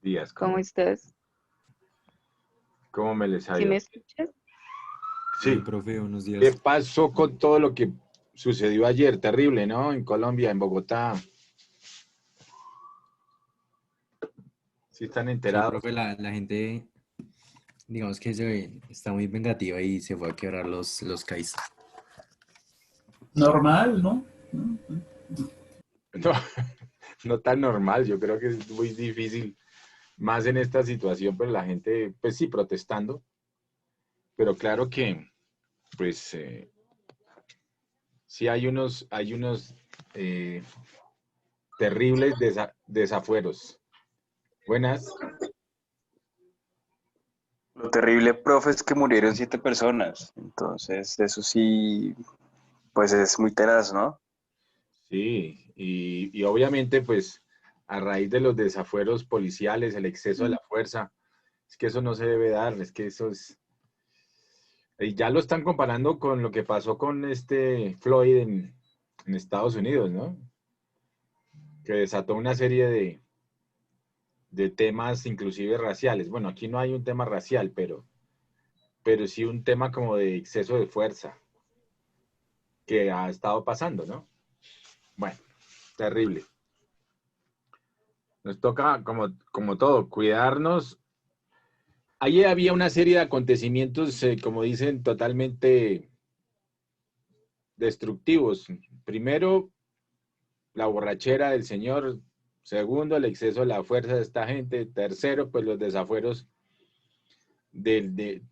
Días, ¿Cómo estás? ¿cómo me les ha ¿Sí me ido? escuchas? Sí. Profe, buenos ¿Qué días. pasó con todo lo que sucedió ayer? Terrible, ¿no? En Colombia, en Bogotá. ¿Sí están Sí, enterados? profe, la gente, digamos que está muy vengativa y se fue a quebrar los CAIs. Normal, ¿no? No, no tan normal. Yo creo que es muy difícil, más en esta situación, pero la gente, pues sí, protestando. Pero claro que, pues, sí hay unos eh, terribles desafueros. Buenas. Lo terrible, profe, es que murieron 7 personas. Entonces, eso sí, pues es muy tenaz, ¿no? Sí, y obviamente, pues, a raíz de los desafueros policiales, el exceso de la fuerza, es que eso no se debe dar, es que eso es... Y ya lo están comparando con lo que pasó con este Floyd en Estados Unidos, ¿no? Que desató una serie de temas, inclusive raciales. Bueno, aquí no hay un tema racial, pero sí un tema como de exceso de fuerza que ha estado pasando, ¿no? Bueno, terrible. Nos toca, como todo, cuidarnos. Allí había una serie de acontecimientos, como dicen, totalmente destructivos. Primero, la borrachera del señor. Segundo, el exceso de la fuerza de esta gente. Tercero, pues los desafueros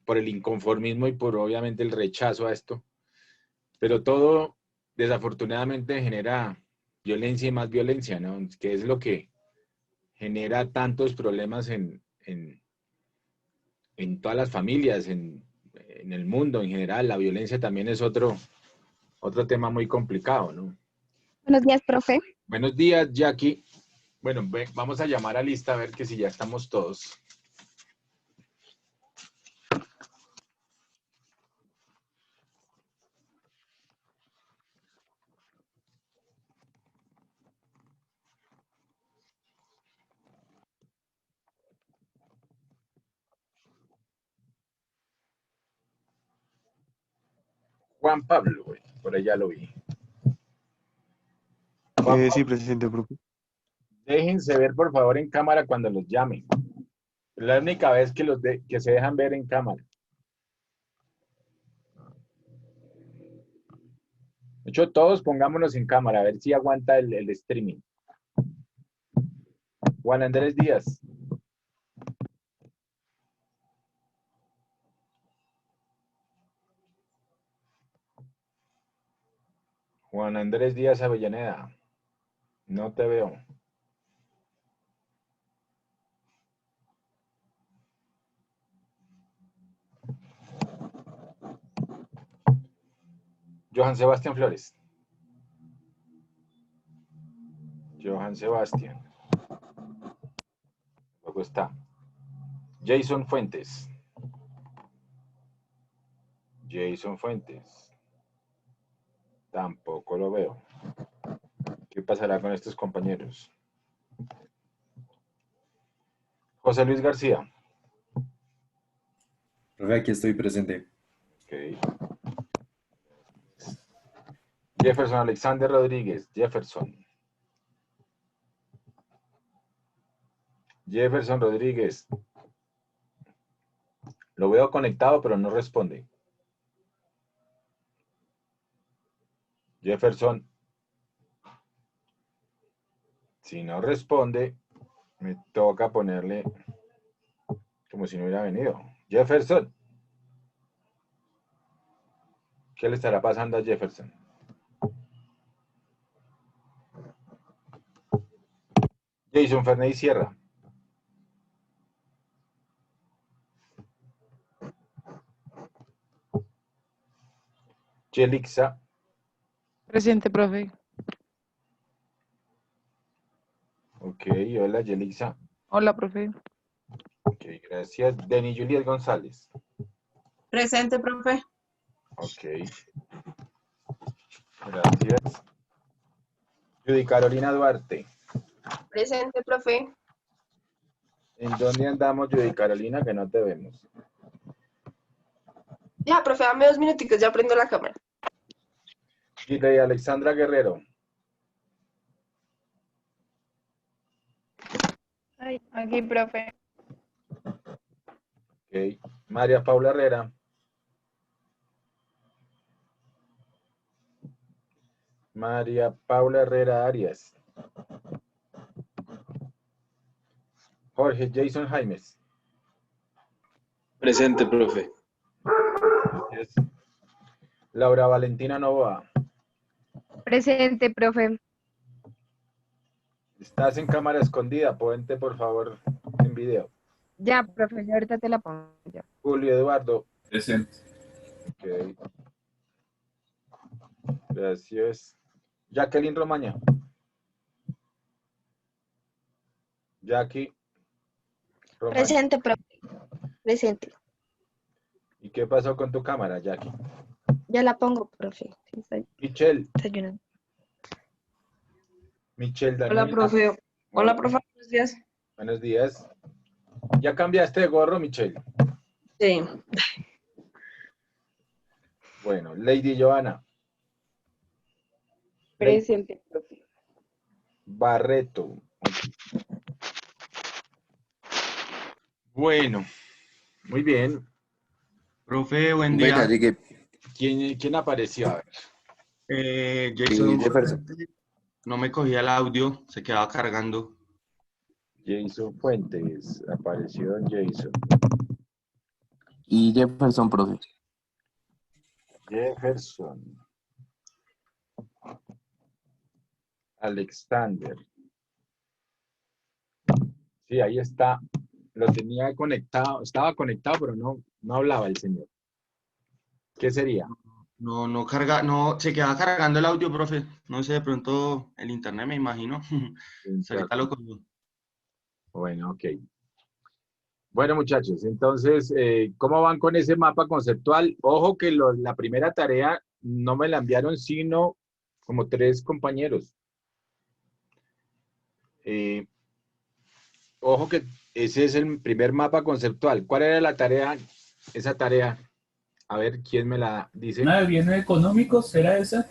por el inconformismo y por obviamente el rechazo a esto. Pero todo desafortunadamente genera violencia y más violencia, ¿no? Que es lo que genera tantos problemas en todas las familias, en el mundo en general. La violencia también es otro tema muy complicado, ¿no? Buenos días, profe. Buenos días, Jackie. Bueno, vamos a llamar a lista a ver que si ya estamos todos. Juan Pablo, güey, por allá lo vi. Juan Sí, Pablo, presidente, profe. déjense ver por favor en cámara cuando los llamen. Es la única vez que se dejan ver en cámara. De hecho, todos pongámonos en cámara a ver si aguanta el streaming. Juan Andrés Díaz. Juan Andrés Díaz Avellaneda. No te veo. Johan Sebastián Flores. Johan Sebastián. Luego está Jason Fuentes. Jason Fuentes. Tampoco lo veo. ¿Qué pasará con estos compañeros? José Luis García. Profe, aquí estoy presente. Okay. Jefferson Alexander Rodríguez. Jefferson. Jefferson Rodríguez. Lo veo conectado, pero no responde. Jefferson. Si no responde, me toca ponerle como si no hubiera venido. Jefferson. ¿Qué le estará pasando a Jefferson? Jason Fernández Sierra. Jelixa. Presente, profe. Ok, hola Jelixa. Hola, profe. Ok, gracias. Denny Juliet González. Presente, profe. Ok. Gracias. Judy Carolina Duarte. Presente, profe. ¿En dónde andamos, Judy Carolina, que no te vemos? Ya, profe, dame 2 minuticos, ya prendo la cámara. Y de Alexandra Guerrero. Ay, aquí, profe. Ok. María Paula Herrera. María Paula Herrera Arias. Jorge Jason Jaimes. Presente, profe. Gracias. Laura Valentina Novoa. Presente, profe. Estás en cámara escondida. Ponte, por favor, en video. Ya, profe, yo ahorita te la pongo. Ya. Julio Eduardo. Presente. Ok. Gracias. Jacqueline Romaña. Jackie Romaña. Presente, profe. Presente. ¿Y qué pasó con tu cámara, Jackie? Ya la pongo, profe. Sí, estoy Michelle. desayunando. Michelle Hola, Daniela. profe. Hola, profe, buenos días. Buenos días. ¿Ya cambiaste de gorro, Michelle? Sí. Bueno, Lady Joana. Lady Presente, profe. Barreto. Bueno, muy bien. Profe, buen Venga, día. llegué. ¿Quién apareció? A ver. Jason Jefferson. Fuentes, no me cogía el audio, se quedaba cargando. Jason Fuentes. Apareció Don Jason. Y Jefferson, profe. Jefferson. Alexander. Sí, ahí está. Lo tenía conectado. Estaba conectado, pero no hablaba el señor. ¿Qué sería? No carga, no, se quedaba cargando el audio, profe. No sé, de pronto el internet me imagino. Ahorita lo cogió. Bueno, ok. Bueno, muchachos, entonces, ¿cómo van con ese mapa conceptual? Ojo que la primera tarea no me la enviaron, sino como 3 compañeros. Ojo que ese es el primer mapa conceptual. ¿Cuál era la tarea? Esa tarea. A ver, ¿quién me la dice? ¿Una de bienes económicos será esa?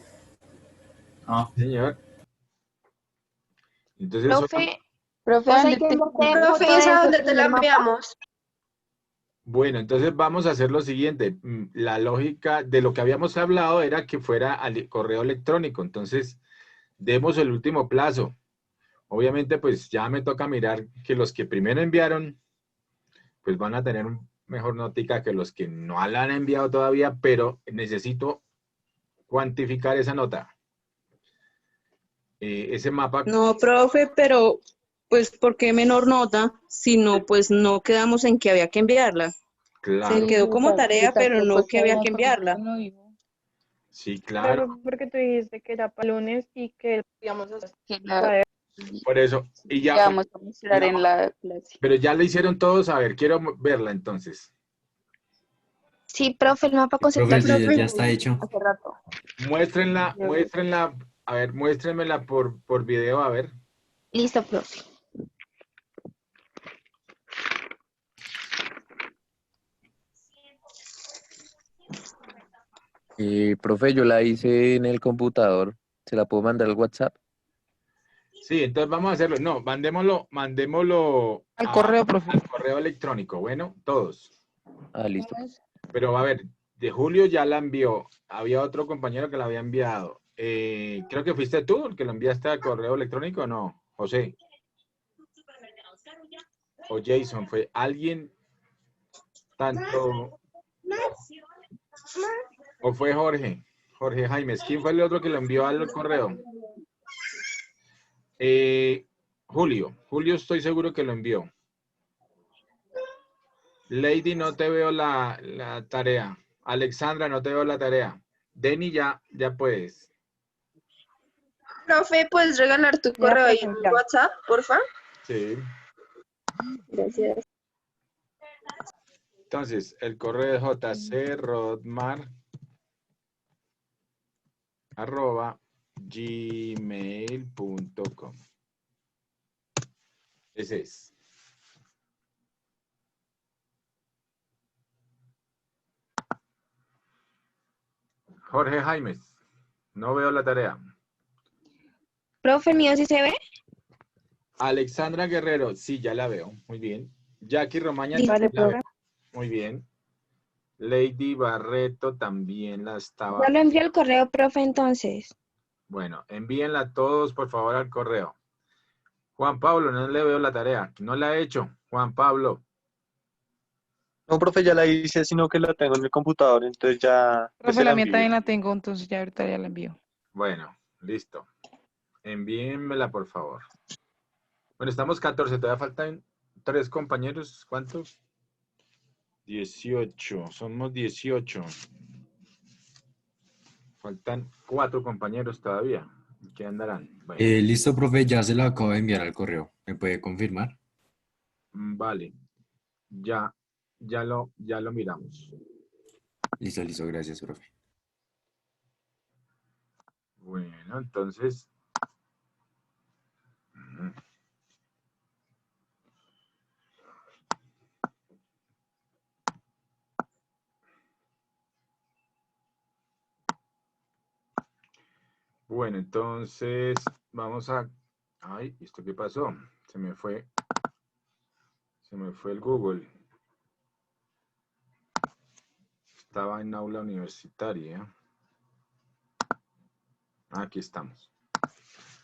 Ah, Señor. Entonces, eso- Profe, Profe, o sea, ¿dónde que te- enviarte Profe, foto ¿y de esa ese dónde te la primer mapa. enviamos? bueno, entonces vamos a hacer lo siguiente. La lógica de lo que habíamos hablado era que fuera al correo electrónico. Entonces, demos el último plazo. Obviamente, pues ya me toca mirar que los que primero enviaron, pues van a tener un mejor notica que los que no la han enviado todavía, pero necesito cuantificar esa nota. Ese mapa, No, profe, pero pues ¿por qué menor nota? Si no, pues no quedamos en que había que enviarla. Se claro, quedó como tarea, pero no que había que enviarla. enviarla. sí, claro. Pero porque tú dijiste que era para lunes y que digamos Que la Por eso, y ya, ya vamos a mostrar en la clase. pero ya le hicieron todos, a ver, quiero verla entonces. Sí, profe, el mapa Profe, conceptual ya, sí. ya está hecho. Hace rato. Muéstrenla, a ver, muéstrenmela por video, a ver. Listo, profe. Profe, yo la hice en el computador. ¿Se la puedo mandar al WhatsApp? Sí, entonces vamos a hacerlo. No, mandémoslo Al correo, profe. al correo electrónico. Bueno, todos. Ah, listo. Pero a ver, de Julio ya la envió. Había otro compañero que la había enviado. Creo que fuiste tú el que lo enviaste al correo electrónico, ¿o no? José. O Jason, fue alguien tanto. ¿O fue Jorge? Jorge Jaimes. ¿Quién fue el otro que lo envió al correo? Julio estoy seguro que lo envió. Lady, no te veo la tarea. Alexandra, no te veo la tarea. Denny, ya puedes. Profe, ¿puedes regalar tu Ya, correo ahí profe, en ya. WhatsApp, porfa? Sí. Gracias. Entonces, el correo es jcrodmar@gmail.com. Ese es. Jorge Jaimes, no veo la tarea. Profe, ¿el mío sí se ve? Alexandra Guerrero, sí, ya la veo. Muy bien. Jackie Romaña, Listo. también Vale, la profe. veo. Muy bien. Lady Barreto también la estaba. Ya lo envié al correo, profe, entonces. Bueno, envíenla todos, por favor, al correo. Juan Pablo, no le veo la tarea. No la he hecho. Juan Pablo. No, profe, ya la hice, sino que la tengo en el computador, entonces ya pues, Profe, se la la mía envío. también la tengo, entonces ya ahorita ya la envío. Bueno, listo. Envíenmela, por favor. Bueno, estamos 14. Todavía faltan 3 compañeros. ¿Cuántos? 18. Somos 18. Faltan 4 compañeros todavía. ¿Qué andarán? Bueno, Listo, profe, ya se lo acabo de enviar al correo. ¿Me puede confirmar? vale. Ya lo miramos. Listo, listo, gracias, profe. Bueno, entonces. Bueno, entonces vamos a. Ay, ¿esto qué pasó? Se me fue el Google. Estaba en aula universitaria. Aquí estamos.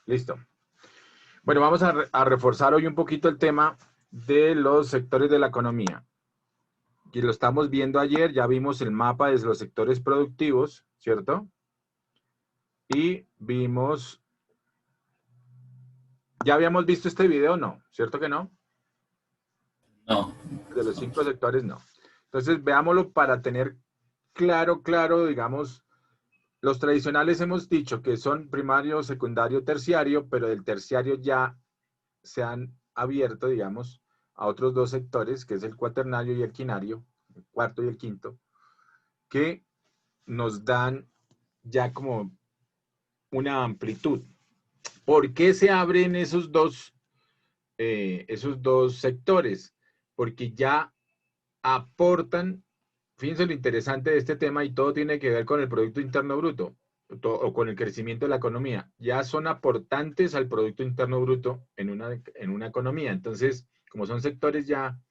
Listo. Bueno, vamos a reforzar hoy un poquito el tema de los sectores de la economía. Y lo estamos viendo ayer, ya vimos el mapa de los sectores productivos, ¿cierto? Y vimos, ya habíamos visto este video, ¿no? ¿Cierto que no? No. De los 5 sectores, no. Entonces, veámoslo para tener claro, digamos, los tradicionales hemos dicho que son primario, secundario, terciario, pero del terciario ya se han abierto, digamos, a otros 2 sectores, que es el cuaternario y el quinario, el cuarto y el quinto, que nos dan ya como una amplitud. ¿Por qué se abren esos dos sectores? Porque ya aportan, fíjense lo interesante de este tema, y todo tiene que ver con el Producto Interno Bruto o con el crecimiento de la economía. Ya son aportantes al Producto Interno Bruto en una economía. Entonces, como son sectores ya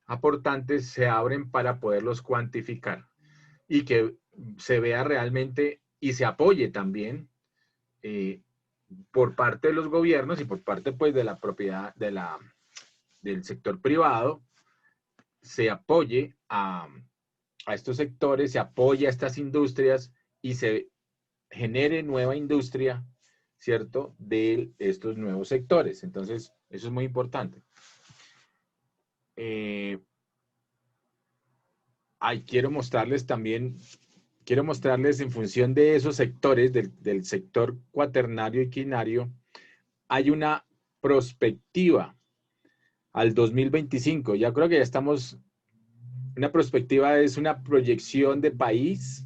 aportantes, se abren para poderlos cuantificar y que se vea realmente y se apoye también por parte de los gobiernos y por parte pues de la propiedad del sector privado, se apoye a estos sectores, se apoye a estas industrias y se genere nueva industria, ¿cierto?, de estos nuevos sectores. Entonces, eso es muy importante. Quiero mostrarles en función de esos sectores, del sector cuaternario y quinario, hay una prospectiva al 2025. Ya creo que ya estamos, una perspectiva es una proyección de país.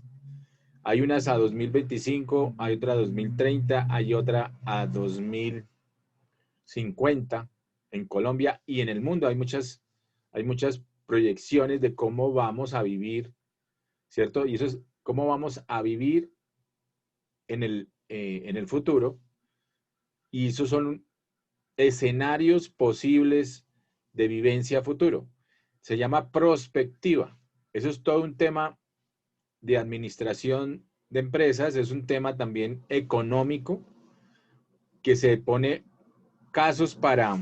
Hay unas a 2025, hay otra a 2030, hay otra a 2050 en Colombia y en el mundo. Hay muchas proyecciones de cómo vamos a vivir, ¿cierto? Y eso es cómo vamos a vivir en el futuro. Y esos son escenarios posibles de vivencia a futuro. Se llama prospectiva. Eso es todo un tema de administración de empresas, es un tema también económico que se pone casos para...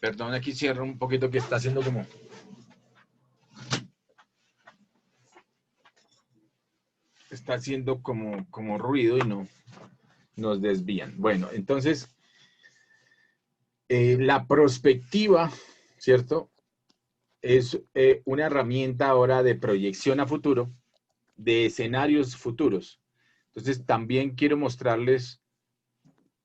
Perdón, aquí cierro un poquito que está haciendo como ruido y no nos desvían. Bueno, entonces, la prospectiva, ¿cierto?, es una herramienta ahora de proyección a futuro, de escenarios futuros. Entonces, también quiero mostrarles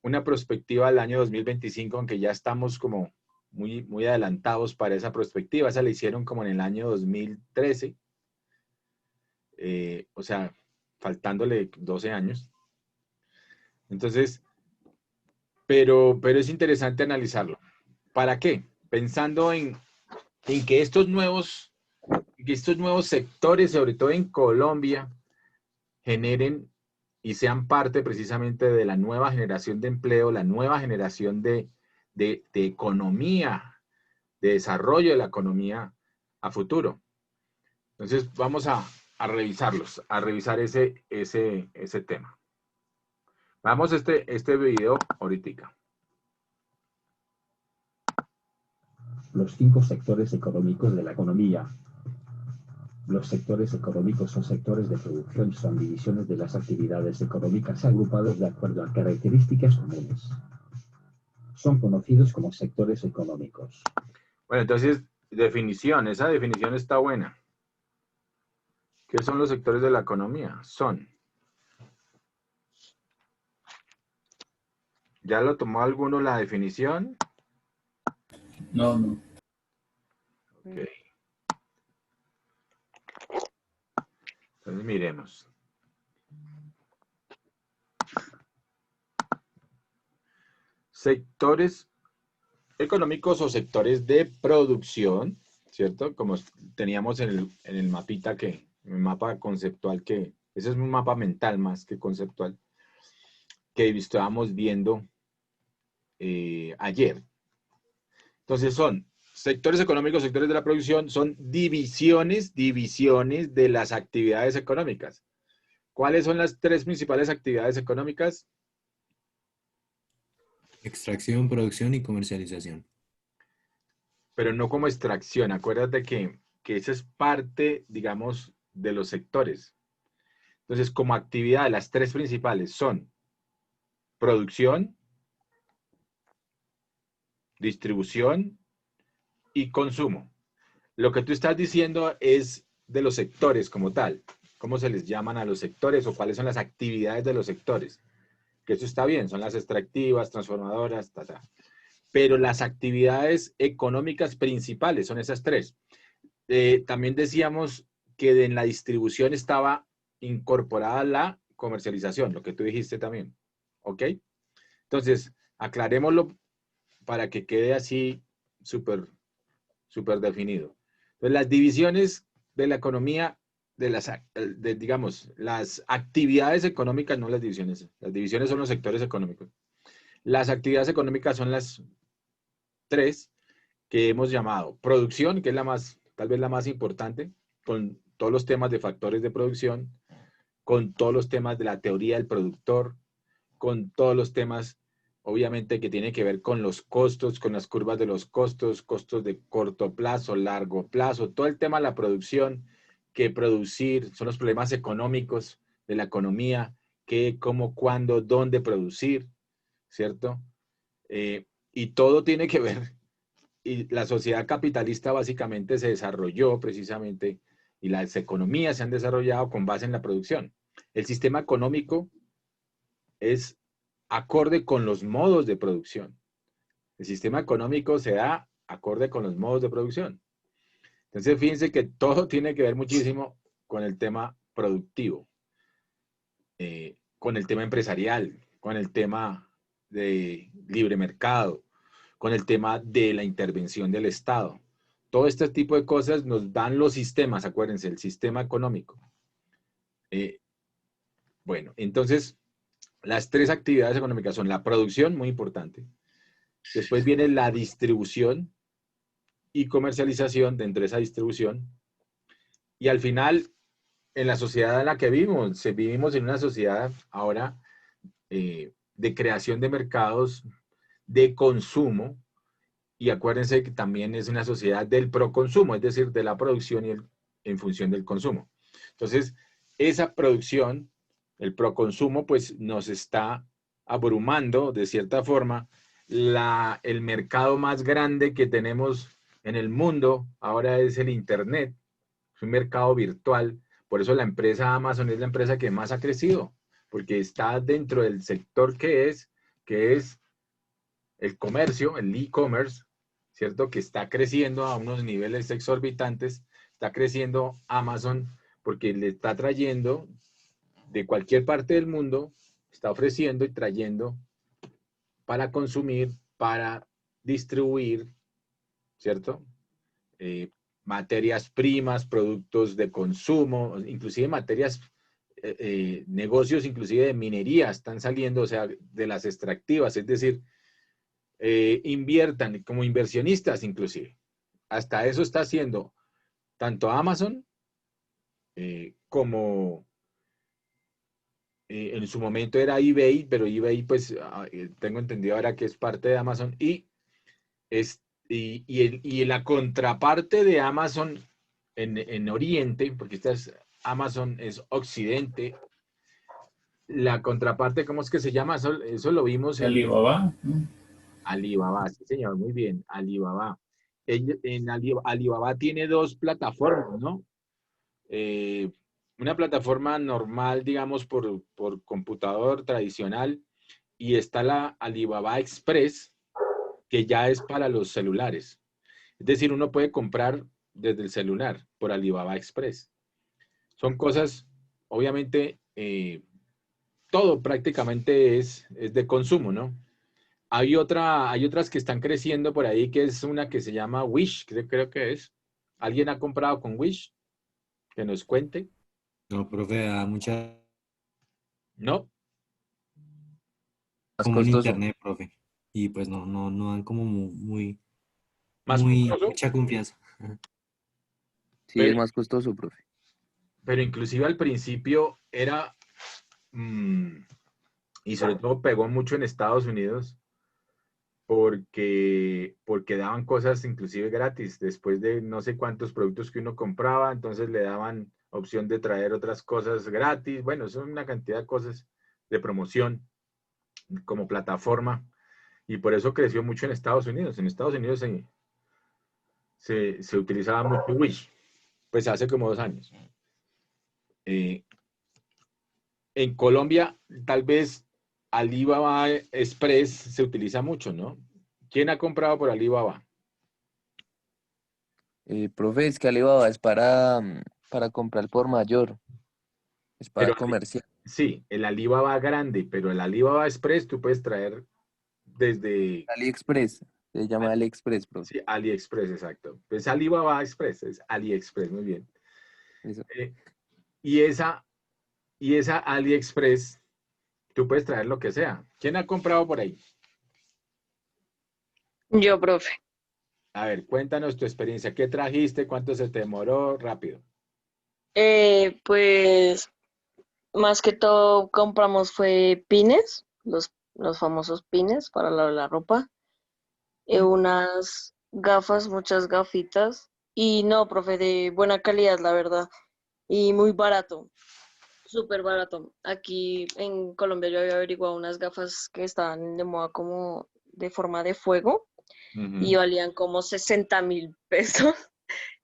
una perspectiva al año 2025, aunque ya estamos como muy, muy adelantados para esa perspectiva. Esa la hicieron como en el año 2013. O sea, faltándole 12 años. Entonces, pero es interesante analizarlo. ¿Para qué? Pensando en que estos nuevos sectores, sobre todo en Colombia, generen y sean parte precisamente de la nueva generación de empleo, la nueva generación de economía, de desarrollo de la economía a futuro. Entonces vamos a revisarlos, a revisar ese tema. Vamos a este video ahorita. Los 5 sectores económicos de la economía. Los sectores económicos son sectores de producción, son divisiones de las actividades económicas agrupados de acuerdo a características comunes. Son conocidos como sectores económicos. Bueno, entonces, definición, esa definición está buena. ¿Qué son los sectores de la economía? Son. ¿Ya lo tomó alguno la definición? No, no. Ok. Entonces miremos. Sectores económicos o sectores de producción, ¿cierto? Como teníamos en el mapita en el mapa conceptual ese es un mapa mental más que conceptual, que estábamos viendo ayer. Entonces son sectores económicos, sectores de la producción, son divisiones de las actividades económicas. ¿Cuáles son las 3 principales actividades económicas? Extracción, producción y comercialización. Pero no como extracción. Acuérdate que esa es parte, digamos, de los sectores. Entonces, como actividad, las 3 principales son producción, distribución y consumo. Lo que tú estás diciendo es de los sectores como tal. ¿Cómo se les llaman a los sectores o cuáles son las actividades de los sectores? Que eso está bien, son las extractivas, transformadoras, pero las actividades económicas principales son esas 3. También decíamos que en la distribución estaba incorporada la comercialización, lo que tú dijiste también. ¿Ok? Entonces, aclarémoslo para que quede así súper definido. Entonces, las divisiones de la economía, digamos, las actividades económicas, no las divisiones. Las divisiones son los sectores económicos. Las actividades económicas son las 3 que hemos llamado producción, que es tal vez la más importante, con todos los temas de factores de producción, con todos los temas de la teoría del productor, con todos los temas, obviamente, que tienen que ver con los costos, con las curvas de los costos, costos de corto plazo, largo plazo, todo el tema de la producción, que producir, son los problemas económicos de la economía, qué, cómo, cuándo, dónde producir, ¿cierto? Y todo tiene que ver, y la sociedad capitalista básicamente se desarrolló precisamente, y las economías se han desarrollado con base en la producción. El sistema económico es acorde con los modos de producción. El sistema económico se da acorde con los modos de producción. Entonces, fíjense que todo tiene que ver muchísimo con el tema productivo, con el tema empresarial, con el tema de libre mercado, con el tema de la intervención del Estado. Todo este tipo de cosas nos dan los sistemas, acuérdense, el sistema económico. Bueno, entonces, las 3 actividades económicas son la producción, muy importante. Después viene la distribución y comercialización dentro de esa distribución. Y al final, en la sociedad en la que vivimos en una sociedad ahora de creación de mercados, de consumo, y acuérdense que también es una sociedad del proconsumo, es decir, de la producción y en función del consumo. Entonces, esa producción, el proconsumo, pues nos está abrumando de cierta forma. El mercado más grande que tenemos en el mundo ahora es el Internet, es un mercado virtual. Por eso la empresa Amazon es la empresa que más ha crecido, porque está dentro del sector que es el comercio, el e-commerce, ¿cierto? Que está creciendo a unos niveles exorbitantes. Está creciendo Amazon porque le está trayendo de cualquier parte del mundo, está ofreciendo y trayendo para consumir, para distribuir, ¿cierto? Materias primas, productos de consumo, inclusive materias negocios inclusive de minería están saliendo, o sea, de las extractivas, es decir, inviertan como inversionistas inclusive. Hasta eso está haciendo tanto Amazon como en su momento era eBay, pero eBay pues tengo entendido ahora que es parte de Amazon y la contraparte de Amazon en Oriente, porque Amazon es Occidente, la contraparte, ¿cómo es que se llama? Eso lo vimos en Alibaba. Alibaba, sí señor, muy bien, Alibaba. Alibaba tiene dos plataformas, ¿no? Una plataforma normal, digamos, por computador tradicional, y está la Alibaba Express, que ya es para los celulares. Es decir, uno puede comprar desde el celular por Alibaba Express. Son cosas, obviamente, todo prácticamente es de consumo, ¿no? Hay otras que están creciendo por ahí, que es una que se llama Wish, creo que es. ¿Alguien ha comprado con Wish? Que nos cuente. No, profe, da mucha... ¿No? Más Como en costoso. internet, profe. Y pues no dan como ¿Más costoso? mucha confianza. Ajá. Sí, es más costoso, profe. Pero inclusive al principio era, y sobre todo pegó mucho en Estados Unidos, porque daban cosas inclusive gratis. Después de no sé cuántos productos que uno compraba, entonces le daban opción de traer otras cosas gratis. Bueno, son una cantidad de cosas de promoción como plataforma, y por eso creció mucho en Estados Unidos. En Estados Unidos se utilizaba mucho Wish, pues hace como 2 años. En Colombia, tal vez Alibaba Express se utiliza mucho, ¿no? ¿Quién ha comprado por Alibaba? Profe, es que Alibaba es para comprar por mayor. Es para Pero comercial. sí, el Alibaba grande, pero el Alibaba Express tú puedes traer desde... AliExpress. Se llama AliExpress, profe. Sí, AliExpress, exacto. Pues Alibaba Express, es AliExpress, muy bien. Eso. Y esa AliExpress, tú puedes traer lo que sea. ¿Quién ha comprado por ahí? Yo, profe. A ver, cuéntanos tu experiencia. ¿Qué trajiste? ¿Cuánto se te demoró? Rápido. Pues más que todo compramos fue pines, los famosos pines para la ropa, unas gafas, muchas gafitas, y no, profe, de buena calidad, la verdad, y muy barato, súper barato. Aquí en Colombia yo había averiguado unas gafas que estaban de moda como de forma de fuego y valían como 60.000 pesos.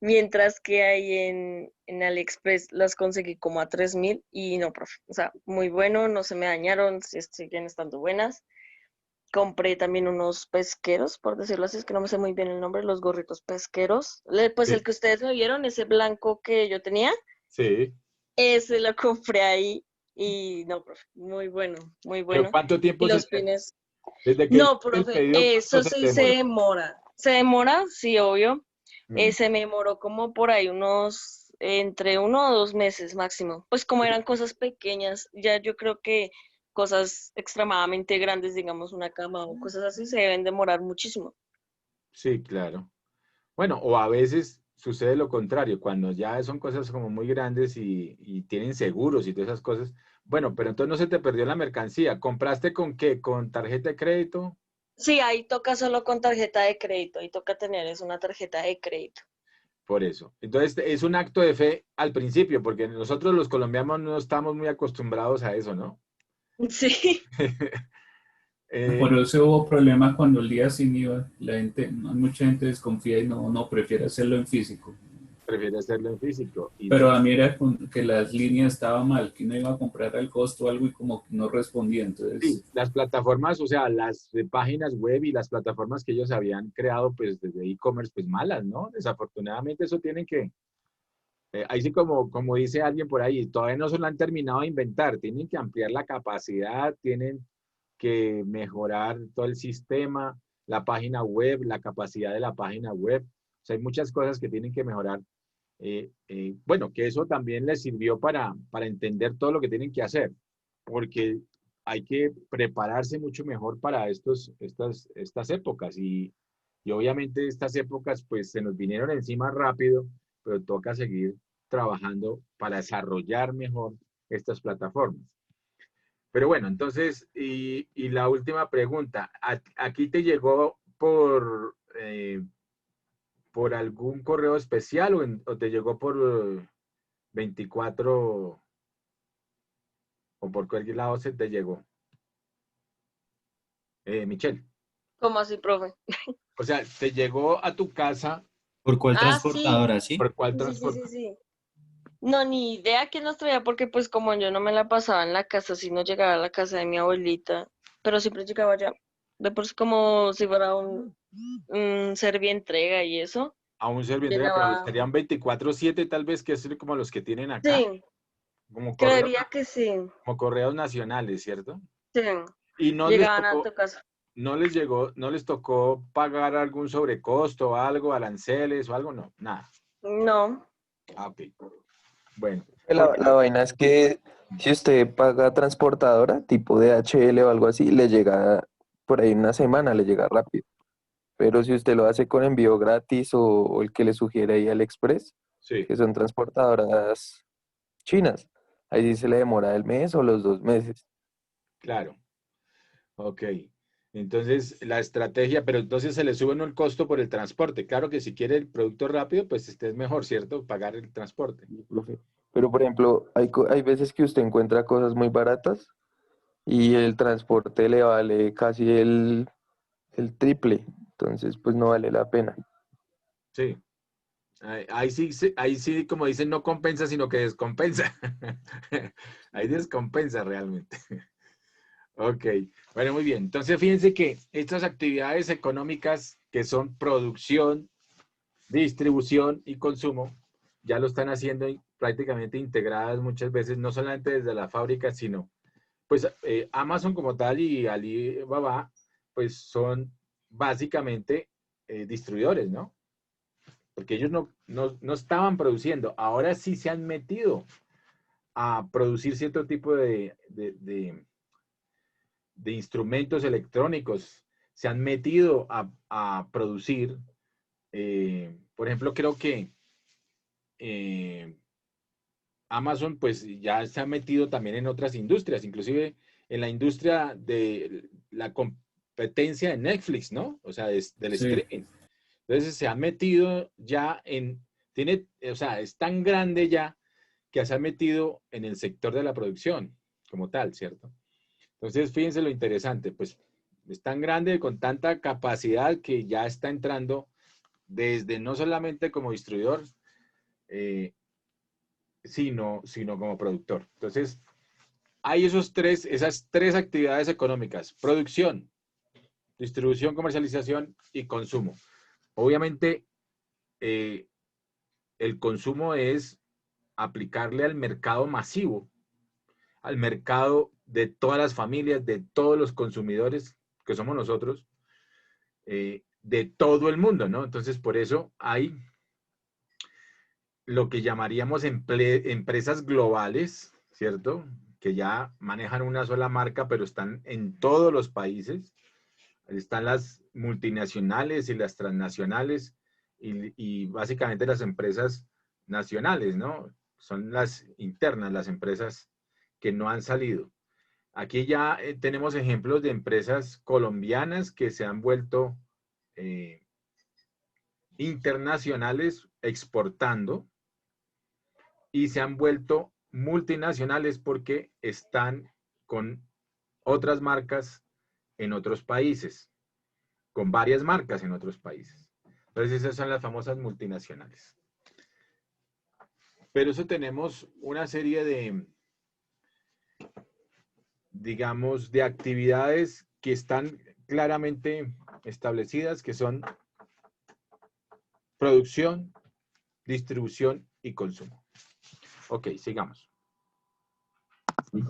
Mientras que ahí en AliExpress las conseguí como a 3.000 y no, profe. O sea, muy bueno, no se me dañaron, siguen estando buenas. Compré también unos pesqueros, por decirlo así, es que no me sé muy bien el nombre, los gorritos pesqueros. Pues Sí. el que ustedes me vieron, ese blanco que yo tenía, Sí. ese lo compré ahí y no, profe, muy bueno, muy ¿Pero bueno. cuánto Y tiempo los pines. desde que No, hiciste el profe, pedido, cuánto eso se te sí se demoró? demora. Se demora, sí, obvio. Se me demoró como por ahí entre 1 o 2 meses máximo. Pues como eran cosas pequeñas, ya yo creo que cosas extremadamente grandes, digamos una cama o cosas así, se deben demorar muchísimo. Sí, claro. Bueno, o a veces sucede lo contrario, cuando ya son cosas como muy grandes y tienen seguros y todas esas cosas. Bueno, pero entonces no se te perdió la mercancía. ¿Compraste con qué? ¿Con tarjeta de crédito? Sí, ahí toca solo con tarjeta de crédito, ahí toca tener es una tarjeta de crédito. Por eso. Entonces es un acto de fe al principio, porque nosotros los colombianos no estamos muy acostumbrados a eso, ¿no? Sí. Por eso hubo problemas cuando el día sin IVA. La gente, mucha gente desconfía y no prefiere hacerlo en físico. Prefiere hacerlo en físico. Pero a mí era que las líneas estaban mal, que uno iba a comprar al costo algo y como que no respondía. Entonces, sí, las plataformas, o sea, las páginas web y las plataformas que ellos habían creado, pues desde e-commerce, pues malas, ¿no? Desafortunadamente eso tienen que, ahí sí como dice alguien por ahí, todavía no se lo han terminado de inventar, tienen que ampliar la capacidad, tienen que mejorar todo el sistema, la página web, la capacidad de la página web, o sea, hay muchas cosas que tienen que mejorar bueno, que eso también les sirvió para entender todo lo que tienen que hacer, porque hay que prepararse mucho mejor para estas épocas y obviamente estas épocas pues se nos vinieron encima rápido, pero toca seguir trabajando para desarrollar mejor estas plataformas. Pero bueno, entonces, y la última pregunta, ¿aquí te llegó por algún correo especial o te llegó por 24 o por cualquier lado se te llegó? Michelle. ¿Cómo así, profe? O sea, te llegó a tu casa. ¿Por cuál Ah, transportadora, sí? ¿Por cuál Sí, transportadora? sí. No, ni idea quién nos traía, porque pues como yo no me la pasaba en la casa, si no llegaba a la casa de mi abuelita, pero siempre llegaba allá. De por sí como si fuera un servientrega y eso. A un servidor, pero Llegaba. serían 24/7 tal vez, que es como los que tienen acá. Sí, Como creería que sí. como correos nacionales, ¿cierto? Sí, Y no les llegaban a tocó, tu casa. no les tocó pagar algún sobrecosto o algo, aranceles o algo, no, nada. No. Ah, ok. Bueno. La vaina es que si usted paga transportadora, tipo DHL o algo así, le llega por ahí una semana, le llega rápido. Pero si usted lo hace con envío gratis o el que le sugiere ahí AliExpress, Sí. que son transportadoras chinas, ahí sí se le demora el mes o los 2 meses. Claro. Ok. Entonces, la estrategia, pero entonces se le sube uno el costo por el transporte. Claro que si quiere el producto rápido, pues es mejor, ¿cierto? Pagar el transporte. Pero, por ejemplo, hay veces que usted encuentra cosas muy baratas y el transporte le vale casi el triple. Entonces, pues no vale la pena. Sí. Ahí sí, como dicen, no compensa, sino que descompensa. Ahí descompensa realmente. Ok, bueno, muy bien. Entonces, fíjense que estas actividades económicas que son producción, distribución y consumo, ya lo están haciendo prácticamente integradas muchas veces, no solamente desde la fábrica, sino, pues, Amazon como tal y Alibaba, pues, son básicamente distribuidores, ¿no? Porque ellos no estaban produciendo, ahora sí se han metido a producir cierto tipo de instrumentos electrónicos, se han metido a producir, por ejemplo, creo que Amazon pues ya se ha metido también en otras industrias, inclusive en la industria de la competencia de Netflix, ¿no? O sea, del streaming. Entonces se ha metido ya o sea, es tan grande ya que se ha metido en el sector de la producción como tal, ¿cierto? Entonces, fíjense lo interesante, pues es tan grande, con tanta capacidad que ya está entrando desde no solamente como distribuidor, sino como productor. Entonces, hay esas tres actividades económicas: producción, distribución, comercialización y consumo. Obviamente, el consumo es aplicarle al mercado masivo, al mercado de todas las familias, de todos los consumidores que somos nosotros, de todo el mundo, ¿no? Entonces, por eso hay lo que llamaríamos empresas globales, ¿cierto? Que ya manejan una sola marca, pero están en todos los países. Están las multinacionales y las transnacionales y básicamente las empresas nacionales, ¿no? Son las internas, las empresas que no han salido. Aquí ya tenemos ejemplos de empresas colombianas que se han vuelto internacionales exportando y se han vuelto multinacionales porque están con otras marcas en otros países, con varias marcas en otros países. Entonces esas son las famosas multinacionales. Pero eso tenemos una serie de, digamos, de actividades que están claramente establecidas, que son producción, distribución y consumo. Ok, sigamos.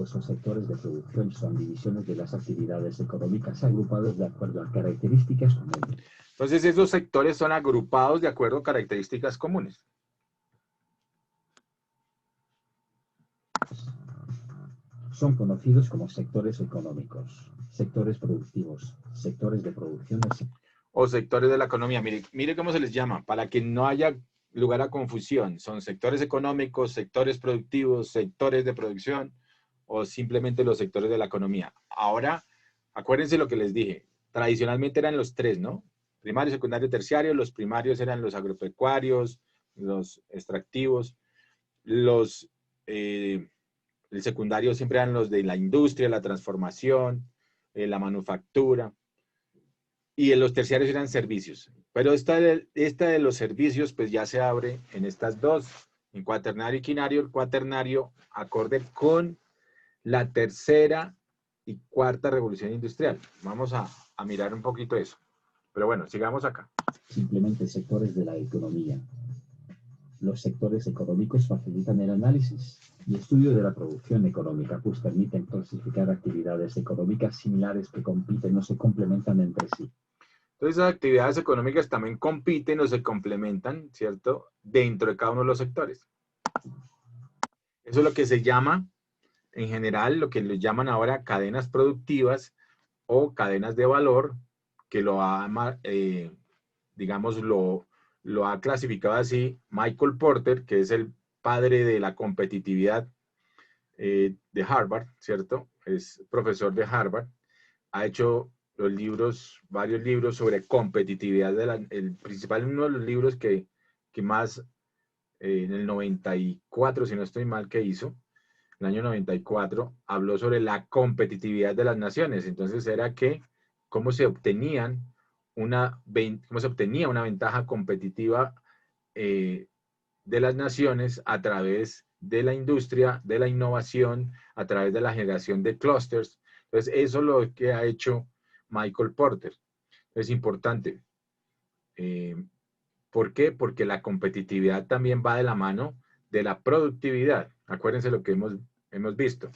Son sectores de producción, son divisiones de las actividades económicas agrupados de acuerdo a características comunes. Entonces, esos sectores son agrupados de acuerdo a características comunes. son conocidos como sectores económicos, sectores productivos, sectores de producción o sectores de la economía. Mire cómo se les llama, para que no haya lugar a confusión. Son sectores económicos, sectores productivos, sectores de producción o simplemente los sectores de la economía. Ahora, acuérdense lo que les dije. Tradicionalmente eran los tres, ¿no? Primario, secundario, terciario. Los primarios eran los agropecuarios, los extractivos. El secundario siempre eran los de la industria, la transformación, la manufactura. Y en los terciarios eran servicios. Pero esta de los servicios, pues ya se abre en estas dos, en cuaternario y quinario. El cuaternario acorde con la tercera y cuarta revolución industrial. Vamos a mirar un poquito eso. Pero bueno, sigamos acá. Simplemente sectores de la economía. Los sectores económicos facilitan el análisis y estudio de la producción económica, pues permiten clasificar actividades económicas similares que compiten o se complementan entre sí. Entonces, esas actividades económicas también compiten o se complementan, ¿cierto?, dentro de cada uno de los sectores. Eso es lo que se llama, en general, lo que le llaman ahora cadenas productivas o cadenas de valor, que lo ha, digamos, lo ha clasificado así Michael Porter, que es el padre de la competitividad de Harvard, ¿cierto? Es profesor de Harvard. Ha hecho varios libros sobre competitividad. El principal, uno de los libros que más, en el 94, si no estoy mal, que hizo, el año 94, habló sobre la competitividad de las naciones. Entonces era que cómo se obtenía una ventaja competitiva de las naciones a través de la industria, de la innovación, a través de la generación de clústeres. Entonces, eso es lo que ha hecho Michael Porter. Es importante. ¿Por qué? Porque la competitividad también va de la mano de la productividad. Acuérdense lo que hemos visto.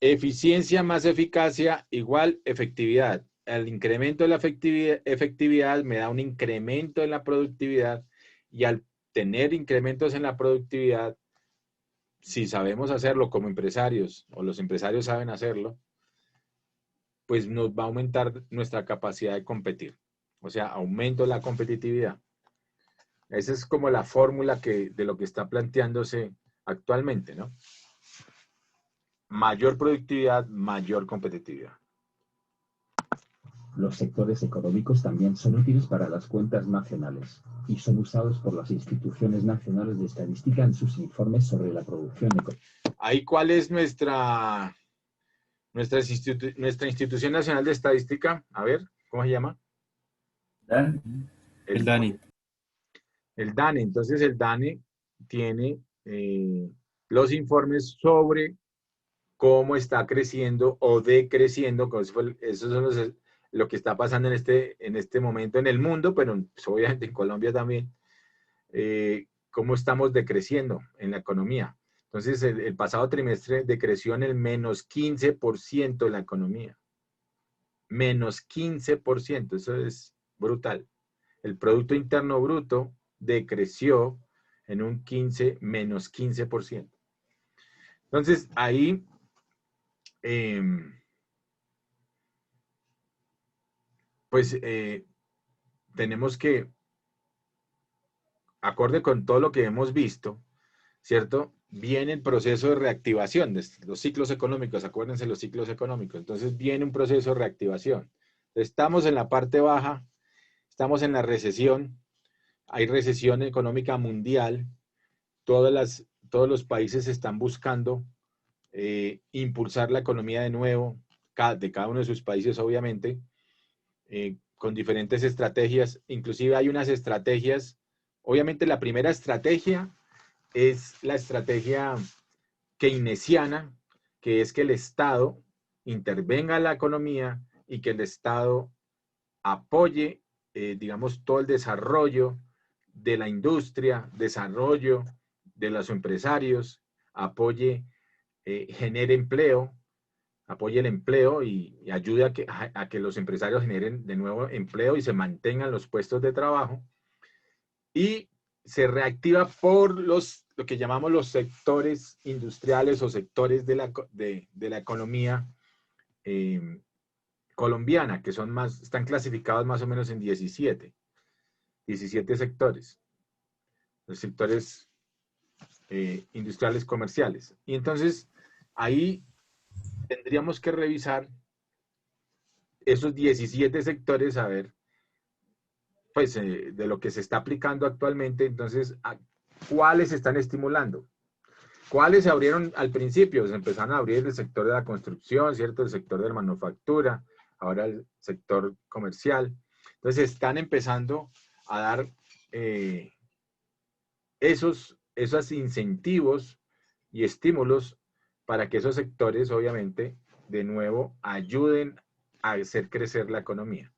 Eficiencia más eficacia igual efectividad. El incremento de la efectividad me da un incremento en la productividad, y al tener incrementos en la productividad, si sabemos hacerlo como empresarios, o los empresarios saben hacerlo, pues nos va a aumentar nuestra capacidad de competir. O sea, aumento la competitividad. Esa es como la fórmula de lo que está planteándose actualmente, ¿no? Mayor productividad, mayor competitividad. Los sectores económicos también son útiles para las cuentas nacionales y son usados por las instituciones nacionales de estadística en sus informes sobre la producción económica. Ahí, ¿cuál es nuestra institución nacional de estadística? A ver, ¿cómo se llama? El DANE. El DANE. Entonces, el DANE tiene los informes sobre cómo está creciendo o decreciendo. Eso son lo que está pasando en este momento en el mundo, pero pues, obviamente en Colombia también. Cómo estamos decreciendo en la economía. Entonces, el pasado trimestre decreció en el menos 15% en la economía. Menos 15%, eso es brutal. El Producto Interno Bruto decreció en un menos 15%. Entonces, ahí tenemos que, acorde con todo lo que hemos visto, ¿cierto? Viene el proceso de reactivación de los ciclos económicos. Acuérdense los ciclos económicos. Entonces viene un proceso de reactivación. Estamos en la parte baja, estamos en la recesión, hay recesión económica mundial, todos los países están buscando impulsar la economía de nuevo, de cada uno de sus países, obviamente, con diferentes estrategias. Inclusive hay unas estrategias, obviamente la primera estrategia es la estrategia keynesiana, que es que el Estado intervenga en la economía y que el Estado apoye, digamos, todo el desarrollo de la industria, desarrollo de los empresarios, apoye, genere empleo, apoye el empleo y ayude a que los empresarios generen de nuevo empleo y se mantengan los puestos de trabajo. Y se reactiva por los lo que llamamos los sectores industriales o sectores de la economía colombiana, que están clasificados más o menos en 17 sectores. Los sectores industriales comerciales. Y entonces, ahí tendríamos que revisar esos 17 sectores, a ver, pues, de lo que se está aplicando actualmente, entonces, ¿cuáles se están estimulando? ¿Cuáles se abrieron al principio? Se empezaron a abrir el sector de la construcción, ¿cierto? El sector de la manufactura, ahora el sector comercial. Entonces, están empezando a dar esos incentivos y estímulos para que esos sectores, obviamente, de nuevo, ayuden a hacer crecer la economía.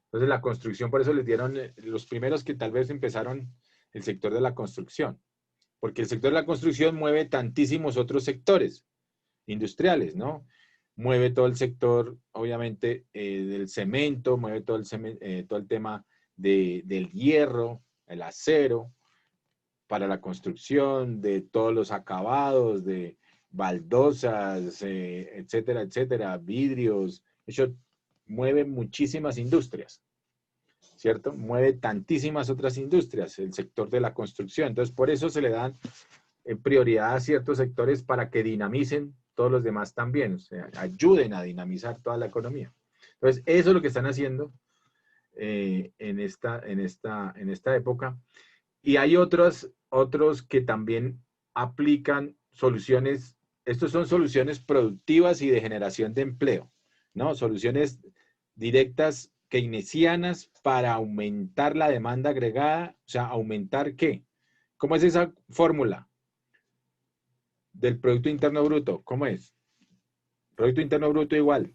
Entonces, la construcción, por eso les dieron los primeros que tal vez empezaron el sector de la construcción, porque el sector de la construcción mueve tantísimos otros sectores industriales, ¿no? Mueve todo el sector, obviamente, del cemento, mueve todo el tema del hierro, el acero, para la construcción, de todos los acabados, de baldosas, etcétera, etcétera, vidrios. Eso mueve muchísimas industrias, ¿cierto? Mueve tantísimas otras industrias, el sector de la construcción. Entonces, por eso se le dan prioridad a ciertos sectores para que dinamicen todos los demás también, o sea, ayuden a dinamizar toda la economía. Entonces, eso es lo que están haciendo en esta época. Y hay otros que también aplican soluciones, estos son soluciones productivas y de generación de empleo, ¿no? Soluciones directas keynesianas para aumentar la demanda agregada, o sea, ¿aumentar qué? ¿Cómo es esa fórmula del Producto Interno Bruto? ¿Cómo es? Producto Interno Bruto igual.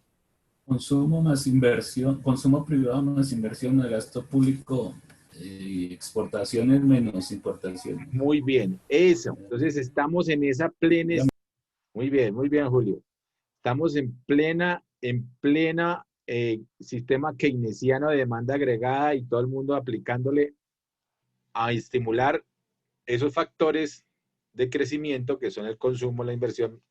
Consumo más inversión, consumo privado más inversión de gasto público, exportaciones menos importaciones. Muy bien, eso. Entonces estamos en esa plena... Muy bien, Julio. Estamos en plena sistema keynesiano de demanda agregada y todo el mundo aplicándole a estimular esos factores de crecimiento que son el consumo, la inversión.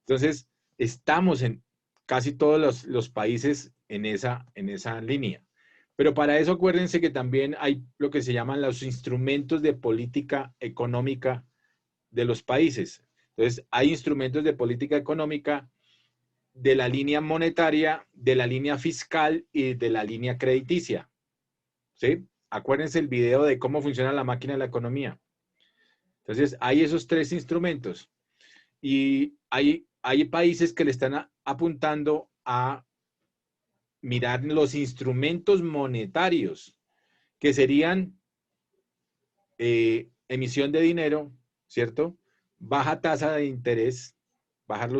Entonces, estamos en casi todos los países en esa línea. Pero para eso acuérdense que también hay lo que se llaman los instrumentos de política económica de los países. Entonces, hay instrumentos de política económica de la línea monetaria, de la línea fiscal y de la línea crediticia. ¿Sí? Acuérdense el video de cómo funciona la máquina de la economía. Entonces, hay esos tres instrumentos. Y hay países que le están apuntando a mirar los instrumentos monetarios, que serían emisión de dinero, ¿cierto? Baja tasa de interés, bajar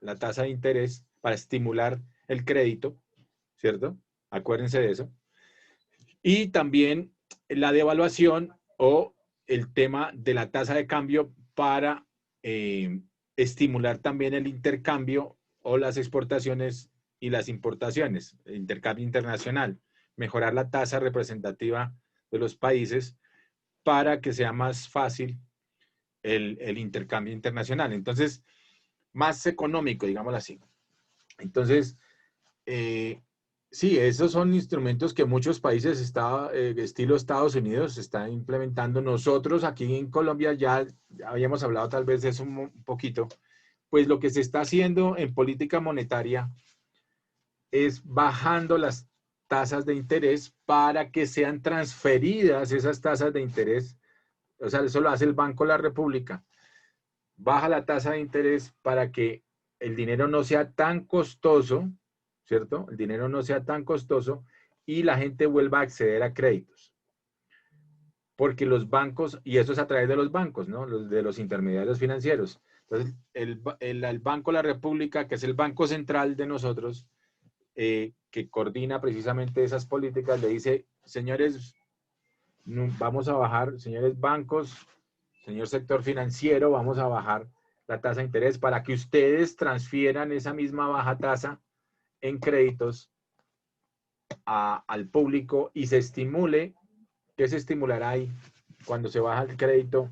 la tasa de interés para estimular el crédito, ¿cierto? Acuérdense de eso. Y también la devaluación o el tema de la tasa de cambio para estimular también el intercambio o las exportaciones y las importaciones, el intercambio internacional, mejorar la tasa representativa de los países para que sea más fácil el intercambio internacional. Entonces, más económico, digámoslo así. Entonces, sí, esos son instrumentos que muchos países, estilo Estados Unidos, están implementando. Nosotros aquí en Colombia ya habíamos hablado tal vez de eso un poquito. Pues lo que se está haciendo en política monetaria es bajando las tasas de interés para que sean transferidas esas tasas de interés. O sea, eso lo hace el Banco de la República. Baja la tasa de interés para que el dinero no sea tan costoso, ¿cierto? El dinero no sea tan costoso y la gente vuelva a acceder a créditos. Porque los bancos, y eso es a través de los bancos, ¿no? De los intermediarios financieros. Entonces, el Banco de la República, que es el banco central de nosotros, que coordina precisamente esas políticas, le dice, señores, vamos a bajar, señores bancos, señor sector financiero, vamos a bajar la tasa de interés para que ustedes transfieran esa misma baja tasa en créditos al público y se estimule. ¿Qué se estimulará ahí? cuando se baja el crédito,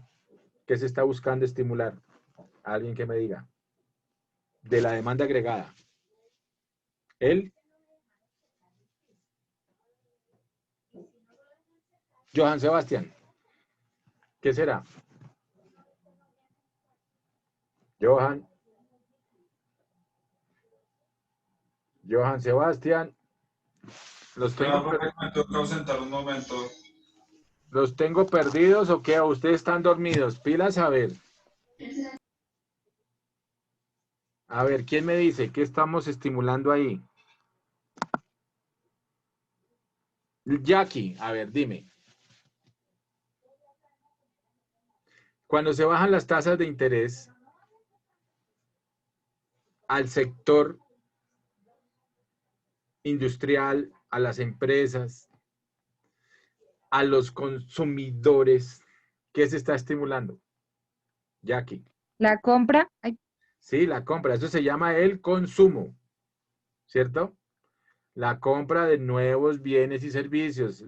¿qué se está buscando estimular? Alguien que me diga. De la demanda agregada. ¿Él? Johan Sebastián. ¿Qué será? Johan Sebastián. Los tengo, me toca ausentar un momento. ¿Los tengo perdidos o qué? ¿O ustedes están dormidos? Pilas, a ver. A ver, ¿quién me dice? ¿Qué estamos estimulando ahí? Jackie, a ver, dime. Cuando se bajan las tasas de interés al sector industrial, a las empresas, a los consumidores, ¿qué se está estimulando? Jackie. La compra. Ay, Sí, la compra. Eso se llama el consumo, ¿cierto? La compra de nuevos bienes y servicios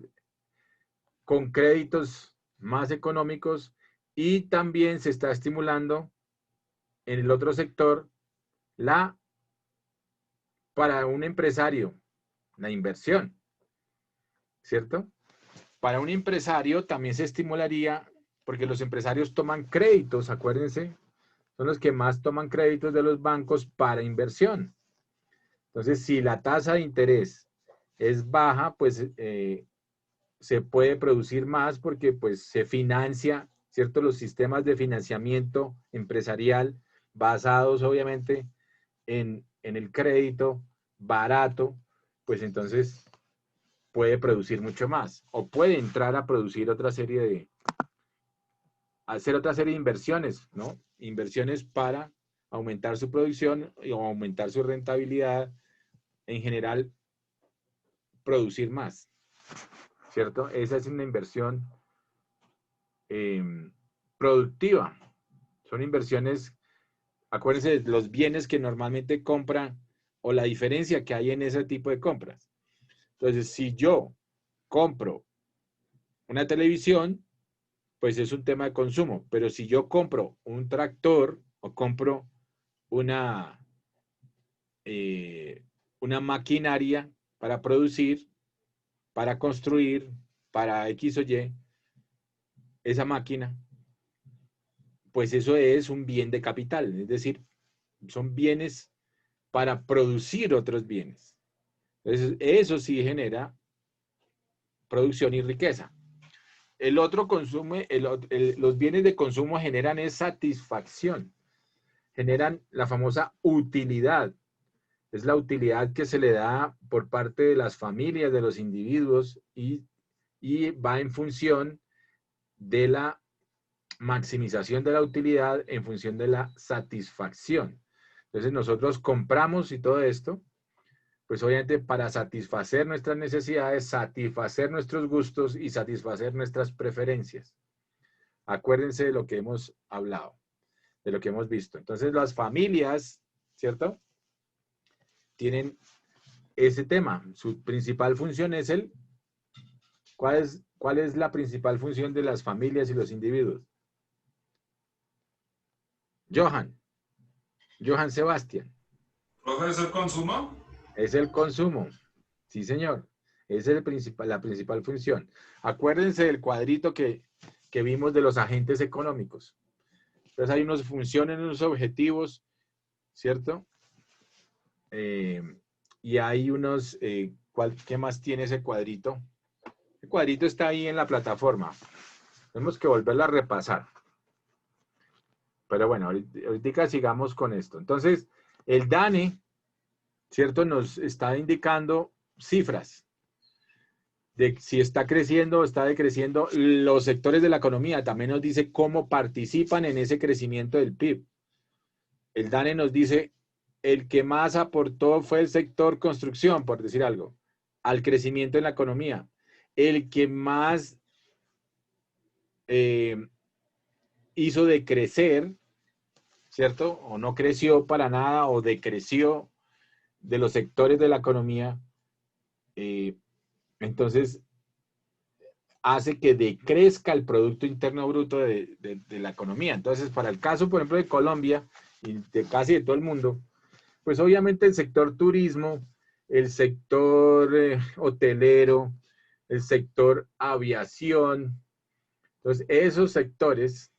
con créditos más económicos y también se está estimulando en el otro sector para un empresario, la inversión, ¿cierto? Para un empresario también se estimularía, porque los empresarios toman créditos, acuérdense, son los que más toman créditos de los bancos para inversión. Entonces, si la tasa de interés es baja, pues se puede producir más porque pues se financia, ¿cierto? Los sistemas de financiamiento empresarial basados obviamente en el crédito barato, pues entonces puede producir mucho más o puede entrar a producir hacer otra serie de inversiones, ¿no? Inversiones para aumentar su producción o aumentar su rentabilidad, en general, producir más, ¿cierto? Esa es una inversión productiva. Son inversiones, acuérdense de los bienes que normalmente compran o la diferencia que hay en ese tipo de compras. Entonces, si yo compro una televisión, pues es un tema de consumo, pero si yo compro un tractor o compro una maquinaria para producir, para construir, para X o Y, esa máquina, pues eso es un bien de capital, es decir, son bienes para producir otros bienes. Entonces, eso sí genera producción y riqueza. El otro consumo, los bienes de consumo generan es satisfacción, generan la famosa utilidad. Es la utilidad que se le da por parte de las familias, de los individuos y va en función de la maximización de la utilidad en función de la satisfacción. Entonces nosotros compramos y todo esto, pues obviamente para satisfacer nuestras necesidades, satisfacer nuestros gustos y satisfacer nuestras preferencias. Acuérdense de lo que hemos hablado, de lo que hemos visto. Entonces las familias, ¿cierto? Tienen ese tema. Su principal función es ¿cuál es la principal función de las familias y los individuos? Johan Sebastián. ¿Profe, es el consumo? Es el consumo. Sí, señor. Esa es la principal función. Acuérdense del cuadrito que vimos de los agentes económicos. Entonces hay unas funciones, unos objetivos, ¿cierto? Y hay unos, ¿qué más tiene ese cuadrito? El cuadrito está ahí en la plataforma. Tenemos que volverlo a repasar. Pero bueno, ahorita sigamos con esto. Entonces, el DANE, ¿cierto? Nos está indicando cifras de si está creciendo o está decreciendo los sectores de la economía. También nos dice cómo participan en ese crecimiento del PIB. El DANE nos dice, el que más aportó fue el sector construcción, por decir algo, al crecimiento en la economía. El que más hizo decrecer, ¿cierto? O no creció para nada o decreció de los sectores de la economía. Entonces, hace que decrezca el Producto Interno Bruto de la economía. Entonces, para el caso, por ejemplo, de Colombia y de casi de todo el mundo, pues obviamente el sector turismo, el sector hotelero, el sector aviación, entonces esos sectores,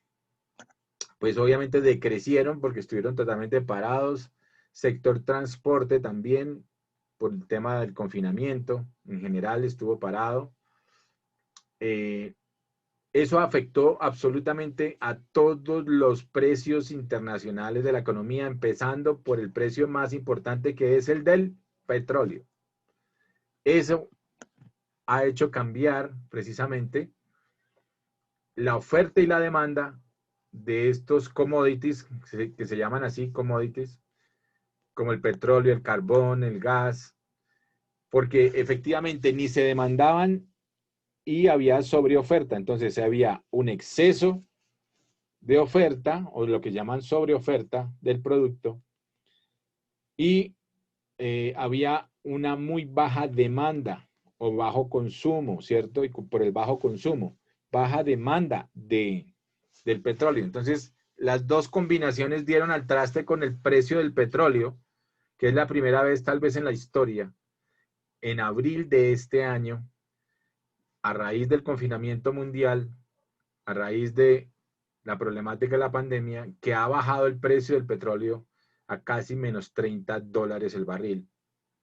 pues obviamente decrecieron porque estuvieron totalmente parados. Sector transporte también, por el tema del confinamiento, en general estuvo parado. Eso afectó absolutamente a todos los precios internacionales de la economía, empezando por el precio más importante, que es el del petróleo. Eso ha hecho cambiar precisamente la oferta y la demanda de estos commodities, que se llaman así commodities, como el petróleo, el carbón, el gas, porque efectivamente ni se demandaban y había sobreoferta. Entonces había un exceso de oferta, o lo que llaman sobreoferta del producto, y había una muy baja demanda o bajo consumo, ¿cierto? Y por el bajo consumo, baja demanda del petróleo. Entonces, las dos combinaciones dieron al traste con el precio del petróleo, que es la primera vez tal vez en la historia, en abril de este año, a raíz del confinamiento mundial, a raíz de la problemática de la pandemia, que ha bajado el precio del petróleo a casi menos $30 el barril.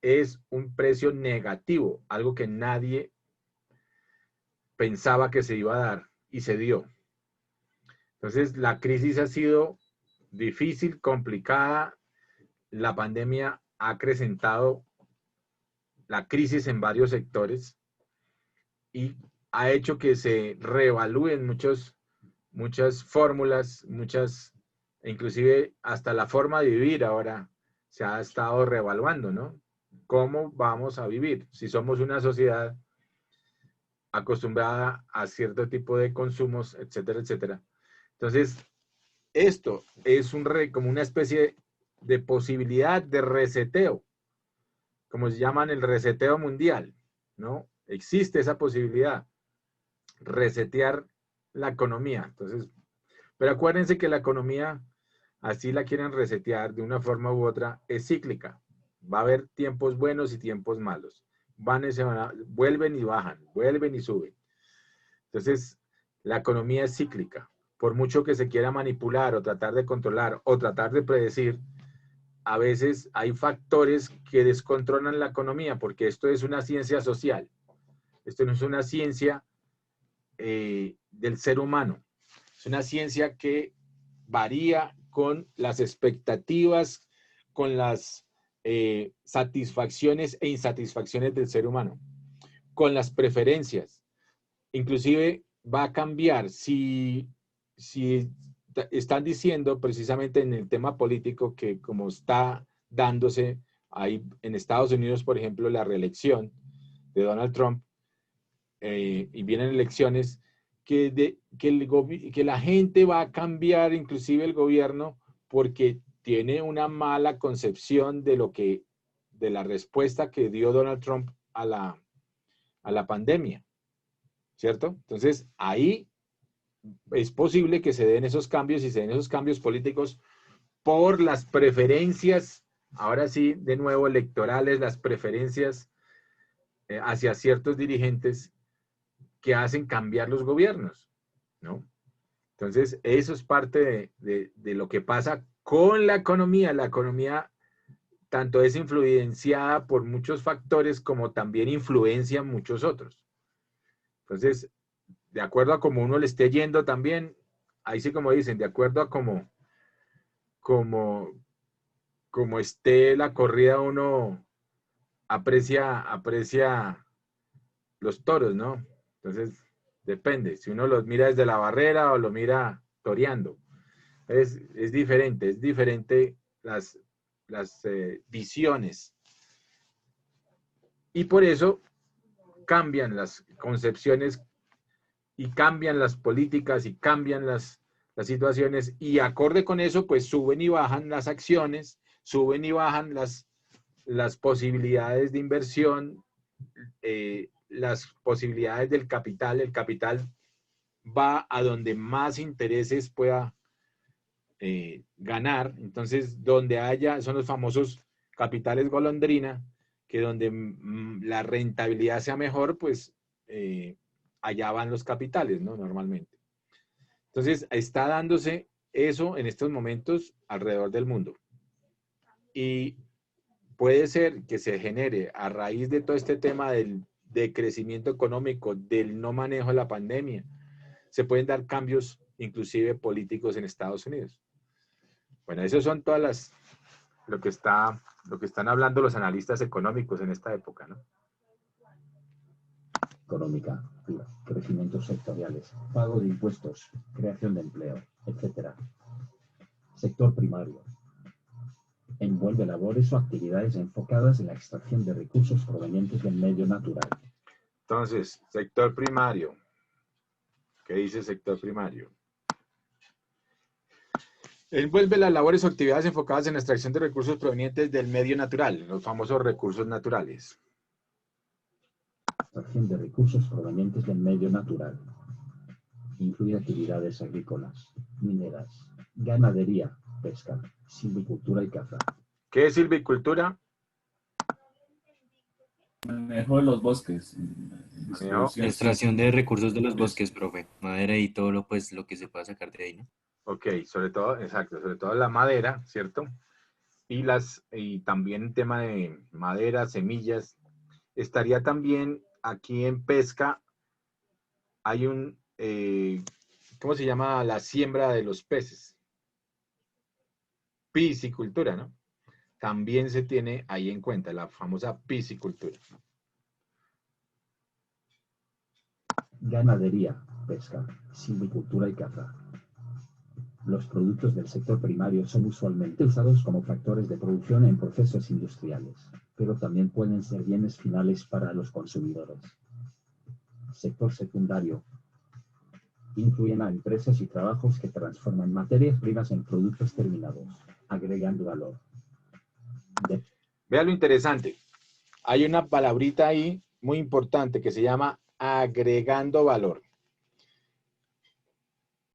Es un precio negativo, algo que nadie pensaba que se iba a dar y se dio. Entonces, la crisis ha sido difícil, complicada. La pandemia ha acrecentado la crisis en varios sectores y ha hecho que se reevalúen muchas fórmulas, inclusive hasta la forma de vivir ahora se ha estado reevaluando, ¿no? ¿Cómo vamos a vivir? Si somos una sociedad acostumbrada a cierto tipo de consumos, etcétera, etcétera. Entonces, esto es como una especie de posibilidad de reseteo, como se llaman el reseteo mundial, ¿no? Existe esa posibilidad, resetear la economía. Entonces, pero acuérdense que la economía, así la quieren resetear de una forma u otra, es cíclica. Va a haber tiempos buenos y tiempos malos. Vuelven y bajan, vuelven y suben. Entonces, la economía es cíclica. Por mucho que se quiera manipular o tratar de controlar o tratar de predecir, a veces hay factores que descontrolan la economía, porque esto es una ciencia social. Esto no es una ciencia del ser humano. Es una ciencia que varía con las expectativas, con las satisfacciones e insatisfacciones del ser humano, con las preferencias. Inclusive va a cambiar si están diciendo precisamente en el tema político que como está dándose ahí en Estados Unidos, por ejemplo, la reelección de Donald Trump, y vienen elecciones, que la gente va a cambiar, inclusive el gobierno, porque tiene una mala concepción de la respuesta que dio Donald Trump a la pandemia, ¿cierto? Entonces, ahí es posible que se den esos cambios, y se den esos cambios políticos por las preferencias, ahora sí, de nuevo, electorales, las preferencias hacia ciertos dirigentes que hacen cambiar los gobiernos, ¿no? Entonces, eso es parte de lo que pasa con la economía. La economía tanto es influenciada por muchos factores como también influencia muchos otros. Entonces, de acuerdo a cómo uno le esté yendo también, ahí sí como dicen, de acuerdo a cómo esté la corrida, uno aprecia los toros, ¿no? Entonces, depende, si uno los mira desde la barrera o lo mira toreando. Es diferente las visiones. Y por eso cambian las concepciones y cambian las políticas y cambian las situaciones, y acorde con eso, pues suben y bajan las acciones, suben y bajan las posibilidades de inversión, las posibilidades del capital. El capital va a donde más intereses pueda ganar. Entonces, donde haya, son los famosos capitales golondrina, que donde la rentabilidad sea mejor, pues allá van los capitales, ¿no? Normalmente. Entonces, está dándose eso en estos momentos alrededor del mundo. Y puede ser que se genere a raíz de todo este tema de crecimiento económico, del no manejo de la pandemia, se pueden dar cambios inclusive políticos en Estados Unidos. Bueno, eso son todas lo que están hablando los analistas económicos en esta época, ¿no? Económica, crecimientos sectoriales, pago de impuestos, creación de empleo, etc. Sector primario. Envuelve labores o actividades enfocadas en la extracción de recursos provenientes del medio natural. Entonces, sector primario. ¿Qué dice sector primario? Envuelve las labores o actividades enfocadas en la extracción de recursos provenientes del medio natural, los famosos recursos naturales. Extracción de recursos provenientes del medio natural. Incluye actividades agrícolas, mineras, ganadería, pesca, silvicultura y caza. ¿Qué es silvicultura? Manejo de los bosques. Extracción de recursos de los bosques, profe. Madera y todo lo que se pueda sacar de ahí, ¿no? Ok, sobre todo, exacto, sobre todo la madera, ¿cierto? Y también el tema de madera, semillas. Estaría también aquí en pesca, hay ¿cómo se llama? La siembra de los peces. Piscicultura, ¿no? También se tiene ahí en cuenta, la famosa piscicultura. Ganadería, pesca, silvicultura y caza. Los productos del sector primario son usualmente usados como factores de producción en procesos industriales, pero también pueden ser bienes finales para los consumidores. Sector secundario. Incluyen a empresas y trabajos que transforman materias primas en productos terminados, agregando valor. Vea lo interesante. Hay una palabrita ahí muy importante que se llama agregando valor.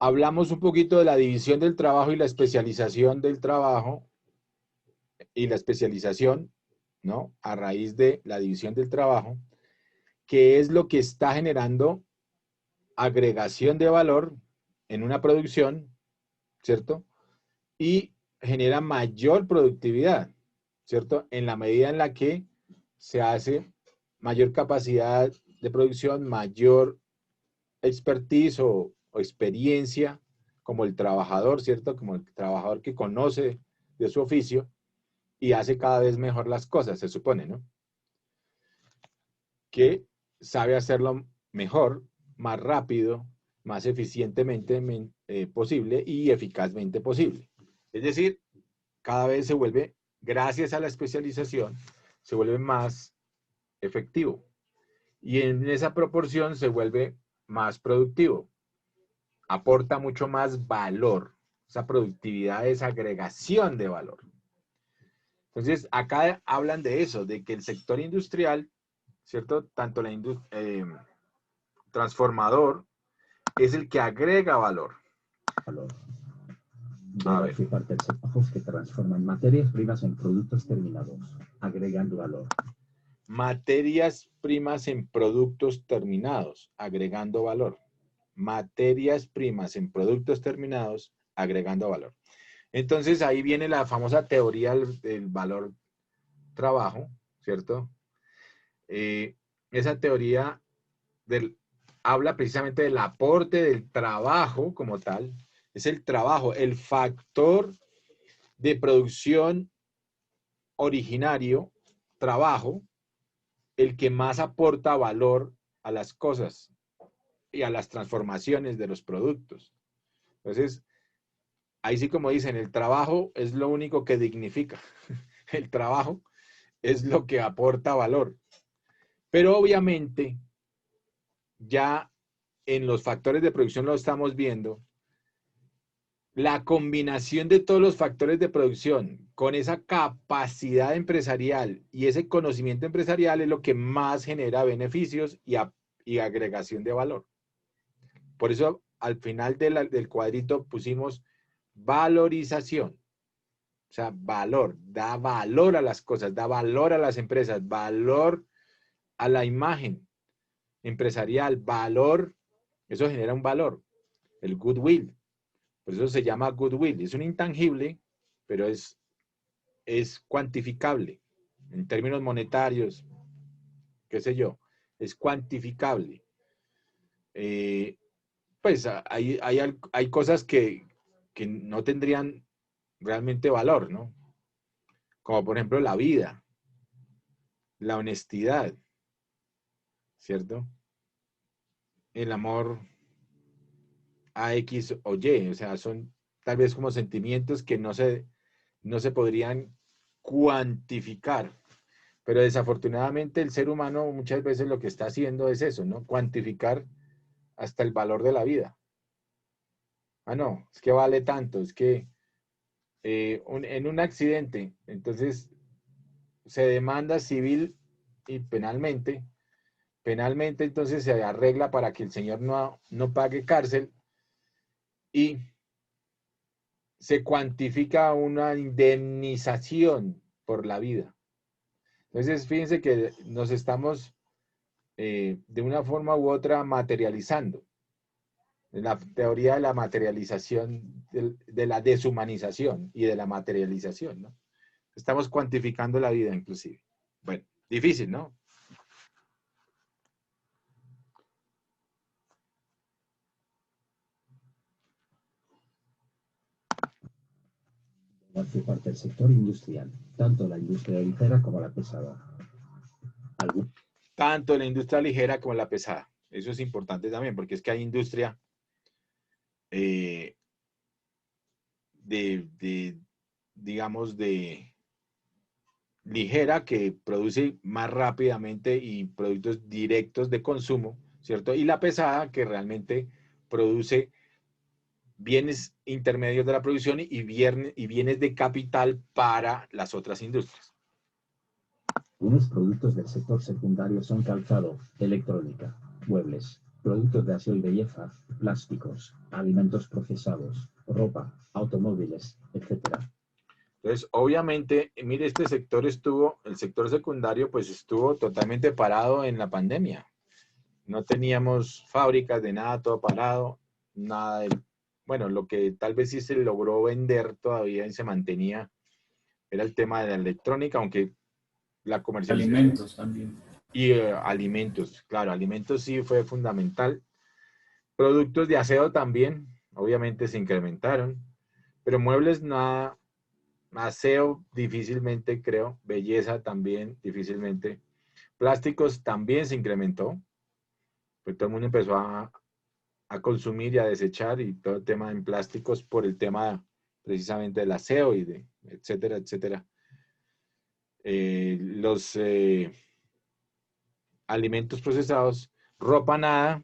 Hablamos un poquito de la división del trabajo y la especialización del trabajo y la especialización, ¿no? A raíz de la división del trabajo, que es lo que está generando agregación de valor en una producción, ¿cierto? Y genera mayor productividad, ¿cierto? En la medida en la que se hace mayor capacidad de producción, mayor expertise o experiencia como el trabajador, ¿cierto? Como el trabajador que conoce de su oficio y hace cada vez mejor las cosas, se supone, ¿no? Que sabe hacerlo mejor, más rápido, más eficientemente posible y eficazmente posible. Es decir, cada vez se vuelve, gracias a la especialización, se vuelve más efectivo. Y en esa proporción se vuelve más productivo. Aporta mucho más valor. Esa productividad es agregación de valor. Entonces, acá hablan de eso, de que el sector industrial, ¿cierto? Tanto la transformador es el que agrega valor. Debe fijarte trabajos que transforman materias primas en productos terminados, agregando valor. Materias primas en productos terminados, agregando valor. Materias primas en productos terminados, agregando valor. Entonces, ahí viene la famosa teoría del valor trabajo, ¿cierto? Esa teoría habla precisamente del aporte del trabajo como tal. Es el trabajo, el factor de producción originario, trabajo, el que más aporta valor a las cosas y a las transformaciones de los productos. Entonces, ahí sí como dicen, el trabajo es lo único que dignifica. El trabajo es lo que aporta valor. Pero obviamente, ya en los factores de producción lo estamos viendo, La combinación de todos los factores de producción con esa capacidad empresarial y ese conocimiento empresarial es lo que más genera beneficios y agregación de valor. Por eso al final del cuadrito pusimos valorización. O sea, valor, da valor a las cosas, da valor a las empresas, valor a la imagen empresarial, valor, eso genera un valor, el goodwill. Por eso se llama goodwill. Es un intangible, pero es cuantificable en términos monetarios, qué sé yo, es cuantificable. Pues hay cosas que no tendrían realmente valor, ¿no? Como por ejemplo la vida, la honestidad, ¿cierto? El amor a X o Y, o sea, son tal vez como sentimientos que no se podrían cuantificar, pero desafortunadamente el ser humano muchas veces lo que está haciendo es eso, ¿no? Cuantificar hasta el valor de la vida. Ah, no, es que vale tanto, es que en un accidente, entonces se demanda civil y penalmente. Penalmente entonces se arregla para que el señor no pague cárcel y se cuantifica una indemnización por la vida. Entonces fíjense que nos estamos de una forma u otra materializando. La teoría de la materialización, de la deshumanización y de la materialización, ¿no? Estamos cuantificando la vida inclusive. Bueno, difícil, ¿no? Hace parte del sector industrial, tanto la industria ligera como la pesada. Tanto la industria ligera como la pesada. Eso es importante también, porque es que hay industria digamos, de ligera que produce más rápidamente y productos directos de consumo, ¿cierto? Y la pesada que realmente produce bienes intermedios de la producción y bienes de capital para las otras industrias. Unos productos del sector secundario son calzado, electrónica, muebles, productos de aseo y belleza, plásticos, alimentos procesados, ropa, automóviles, etc. Entonces, obviamente, mire, el sector secundario, pues estuvo totalmente parado en la pandemia. No teníamos fábricas de nada, todo parado, nada de... Bueno, lo que tal vez sí se logró vender todavía y se mantenía era el tema de la electrónica, aunque la comercialización... Alimentos también. Y alimentos, claro, alimentos sí fue fundamental. Productos de aseo también, obviamente se incrementaron, pero muebles nada, aseo difícilmente creo, belleza también difícilmente. Plásticos también se incrementó, pues todo el mundo empezó a consumir y a desechar y todo el tema en plásticos por el tema precisamente del aseo y de etcétera, etcétera. Los alimentos procesados, ropa nada,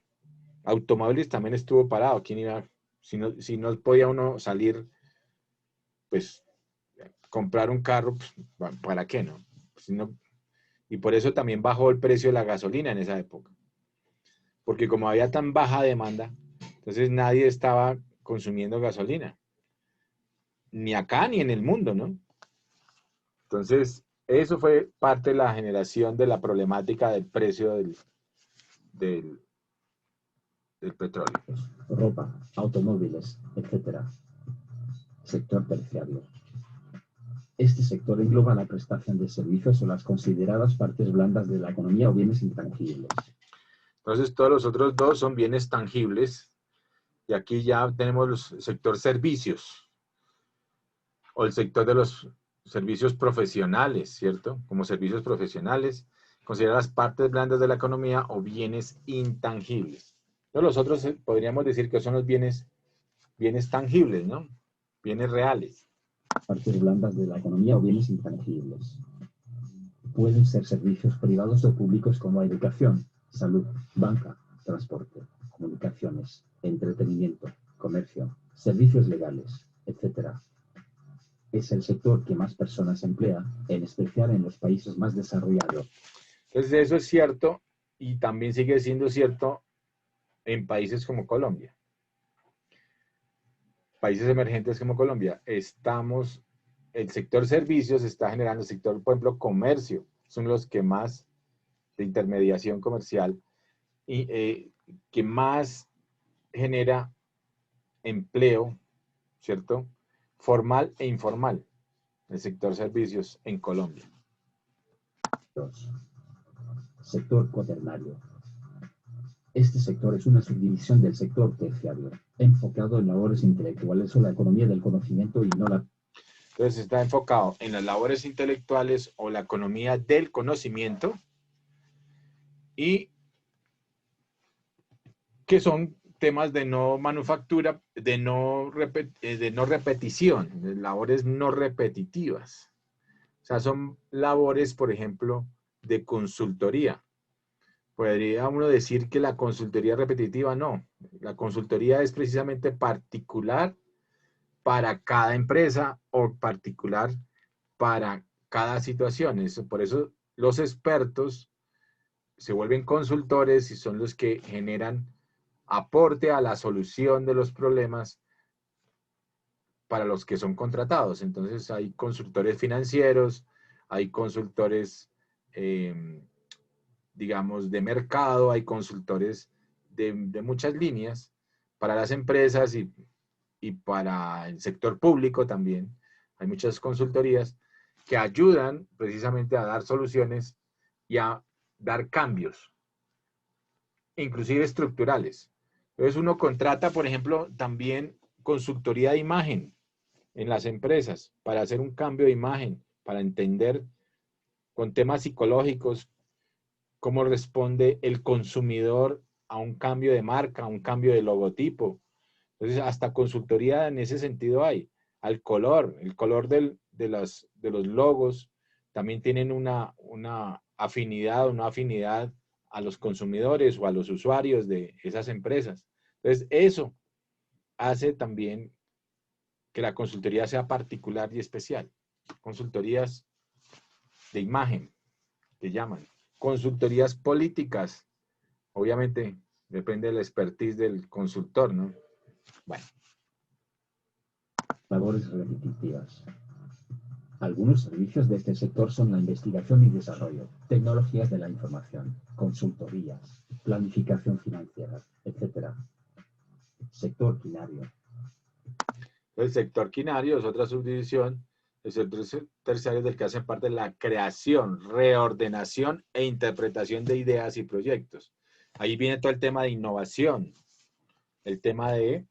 automóviles también estuvo parado. ¿Quién iba? Si no podía uno salir, pues comprar un carro, pues, ¿para qué no? Y por eso también bajó el precio de la gasolina en esa época. Porque como había tan baja demanda, entonces nadie estaba consumiendo gasolina. Ni acá ni en el mundo, ¿no? Entonces, eso fue parte de la generación de la problemática del precio del petróleo. Ropa, automóviles, etc. Sector terciario. Este sector engloba la prestación de servicios o las consideradas partes blandas de la economía o bienes intangibles. Entonces, todos los otros dos son bienes tangibles. Y aquí ya tenemos el sector servicios. O el sector de los servicios profesionales, ¿cierto? Como servicios profesionales. Considera las partes blandas de la economía o bienes intangibles. Entonces, los otros podríamos decir que son los bienes tangibles, ¿no? Bienes reales. Partes blandas de la economía o bienes intangibles. Pueden ser servicios privados o públicos como educación, salud, banca, transporte, comunicaciones, entretenimiento, comercio, servicios legales, etc. Es el sector que más personas emplea, en especial en los países más desarrollados. Entonces eso es cierto y también sigue siendo cierto en países como Colombia. Países emergentes como Colombia, el sector servicios está generando, el sector, por ejemplo, comercio, son los que más, de intermediación comercial, y que más genera empleo, ¿cierto? Formal e informal, el sector servicios en Colombia. 2. Sector cuaternario. Este sector es una subdivisión del sector terciario, enfocado en labores intelectuales o la economía del conocimiento y no la... Entonces está enfocado en las labores intelectuales o la economía del conocimiento y que son temas de no manufactura, de no repetición, de labores no repetitivas. O sea, son labores, por ejemplo, de consultoría. Podría uno decir que la consultoría repetitiva no. La consultoría es precisamente particular para cada empresa o particular para cada situación. Por eso los expertos se vuelven consultores y son los que generan aporte a la solución de los problemas para los que son contratados. Entonces hay consultores financieros, hay consultores digamos, de mercado, hay consultores de muchas líneas para las empresas y para el sector público también. Hay muchas consultorías que ayudan precisamente a dar soluciones y a dar cambios, inclusive estructurales. Entonces uno contrata, por ejemplo, también consultoría de imagen en las empresas para hacer un cambio de imagen, para entender con temas psicológicos cómo responde el consumidor a un cambio de marca, a un cambio de logotipo. Entonces, hasta consultoría en ese sentido hay. Al color, el color de los logos también tienen una afinidad a los consumidores o a los usuarios de esas empresas. Entonces, eso hace también que la consultoría sea particular y especial. Consultorías de imagen, que llaman. Consultorías políticas, obviamente depende de la expertise del consultor, ¿no? Bueno. Labores repetitivas. Algunos servicios de este sector son la investigación y desarrollo, tecnologías de la información, consultorías, planificación financiera, etc. Sector quinario. El sector quinario es otra subdivisión. El sector terciario del que hacen parte de la creación, reordenación e interpretación de ideas y proyectos. Ahí viene todo el tema de innovación, el tema de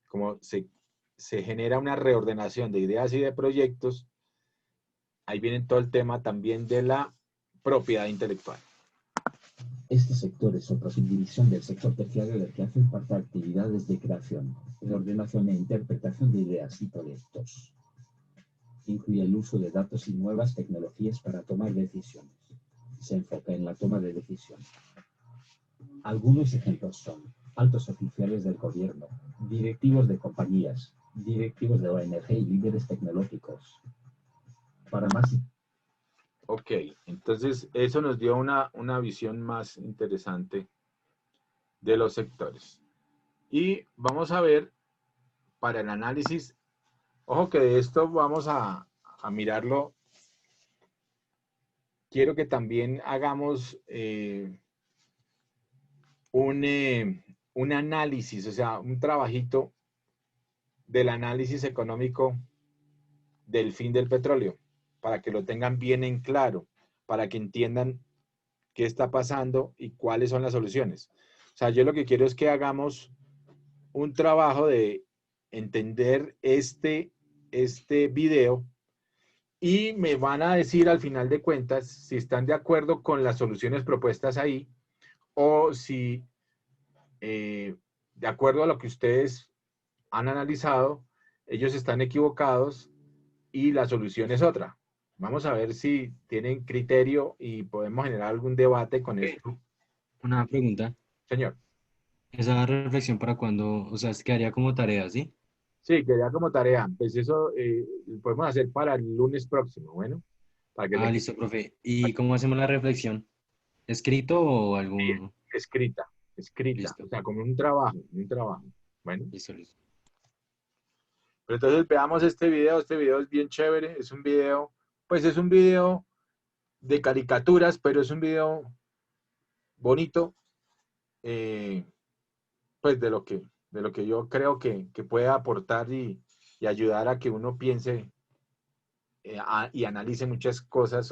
cómo se genera una reordenación de ideas y de proyectos. Ahí viene todo el tema también de la propiedad intelectual. Este sector es otra subdivisión del sector terciario del que hacen parte actividades de creación, reordenación e interpretación de ideas y proyectos. Incluye el uso de datos y nuevas tecnologías para tomar decisiones. Se enfoca en la toma de decisiones. Algunos ejemplos son altos oficiales del gobierno, directivos de compañías, directivos de ONG y líderes tecnológicos. Para más... Ok, entonces eso nos dio una visión más interesante de los sectores. Y vamos a ver para el análisis. Ojo que de esto vamos a mirarlo. Quiero que también hagamos un análisis, o sea, un trabajito del análisis económico del fin del petróleo, para que lo tengan bien en claro, para que entiendan qué está pasando y cuáles son las soluciones. O sea, yo lo que quiero es que hagamos un trabajo de entender este video y me van a decir al final de cuentas si están de acuerdo con las soluciones propuestas ahí o si de acuerdo a lo que ustedes han analizado, ellos están equivocados y la solución es otra. Vamos a ver si tienen criterio y podemos generar algún debate con esto. Una pregunta. Señor. Esa reflexión para cuando, o sea, es que haría como tarea, ¿sí? Sí, quería como tarea. Pues eso podemos hacer para el lunes próximo, bueno, para que Listo, profe. ¿Y cómo hacemos la reflexión? ¿Escrito o algún...? escrita, Listo. o sea, como un trabajo, Bueno. Listo, listo. Pero entonces veamos este video es bien chévere, es un video, pues es un video de caricaturas, pero es un video bonito, pues de lo que yo creo que puede aportar y ayudar a que uno piense y analice muchas cosas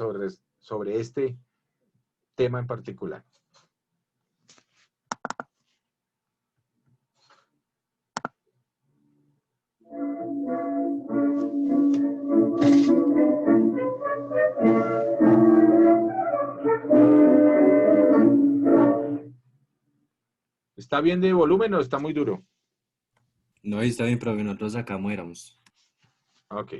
sobre este tema en particular. ¿Está bien de volumen o está muy duro? No, está bien, profe, nosotros acá muéramos. Ok.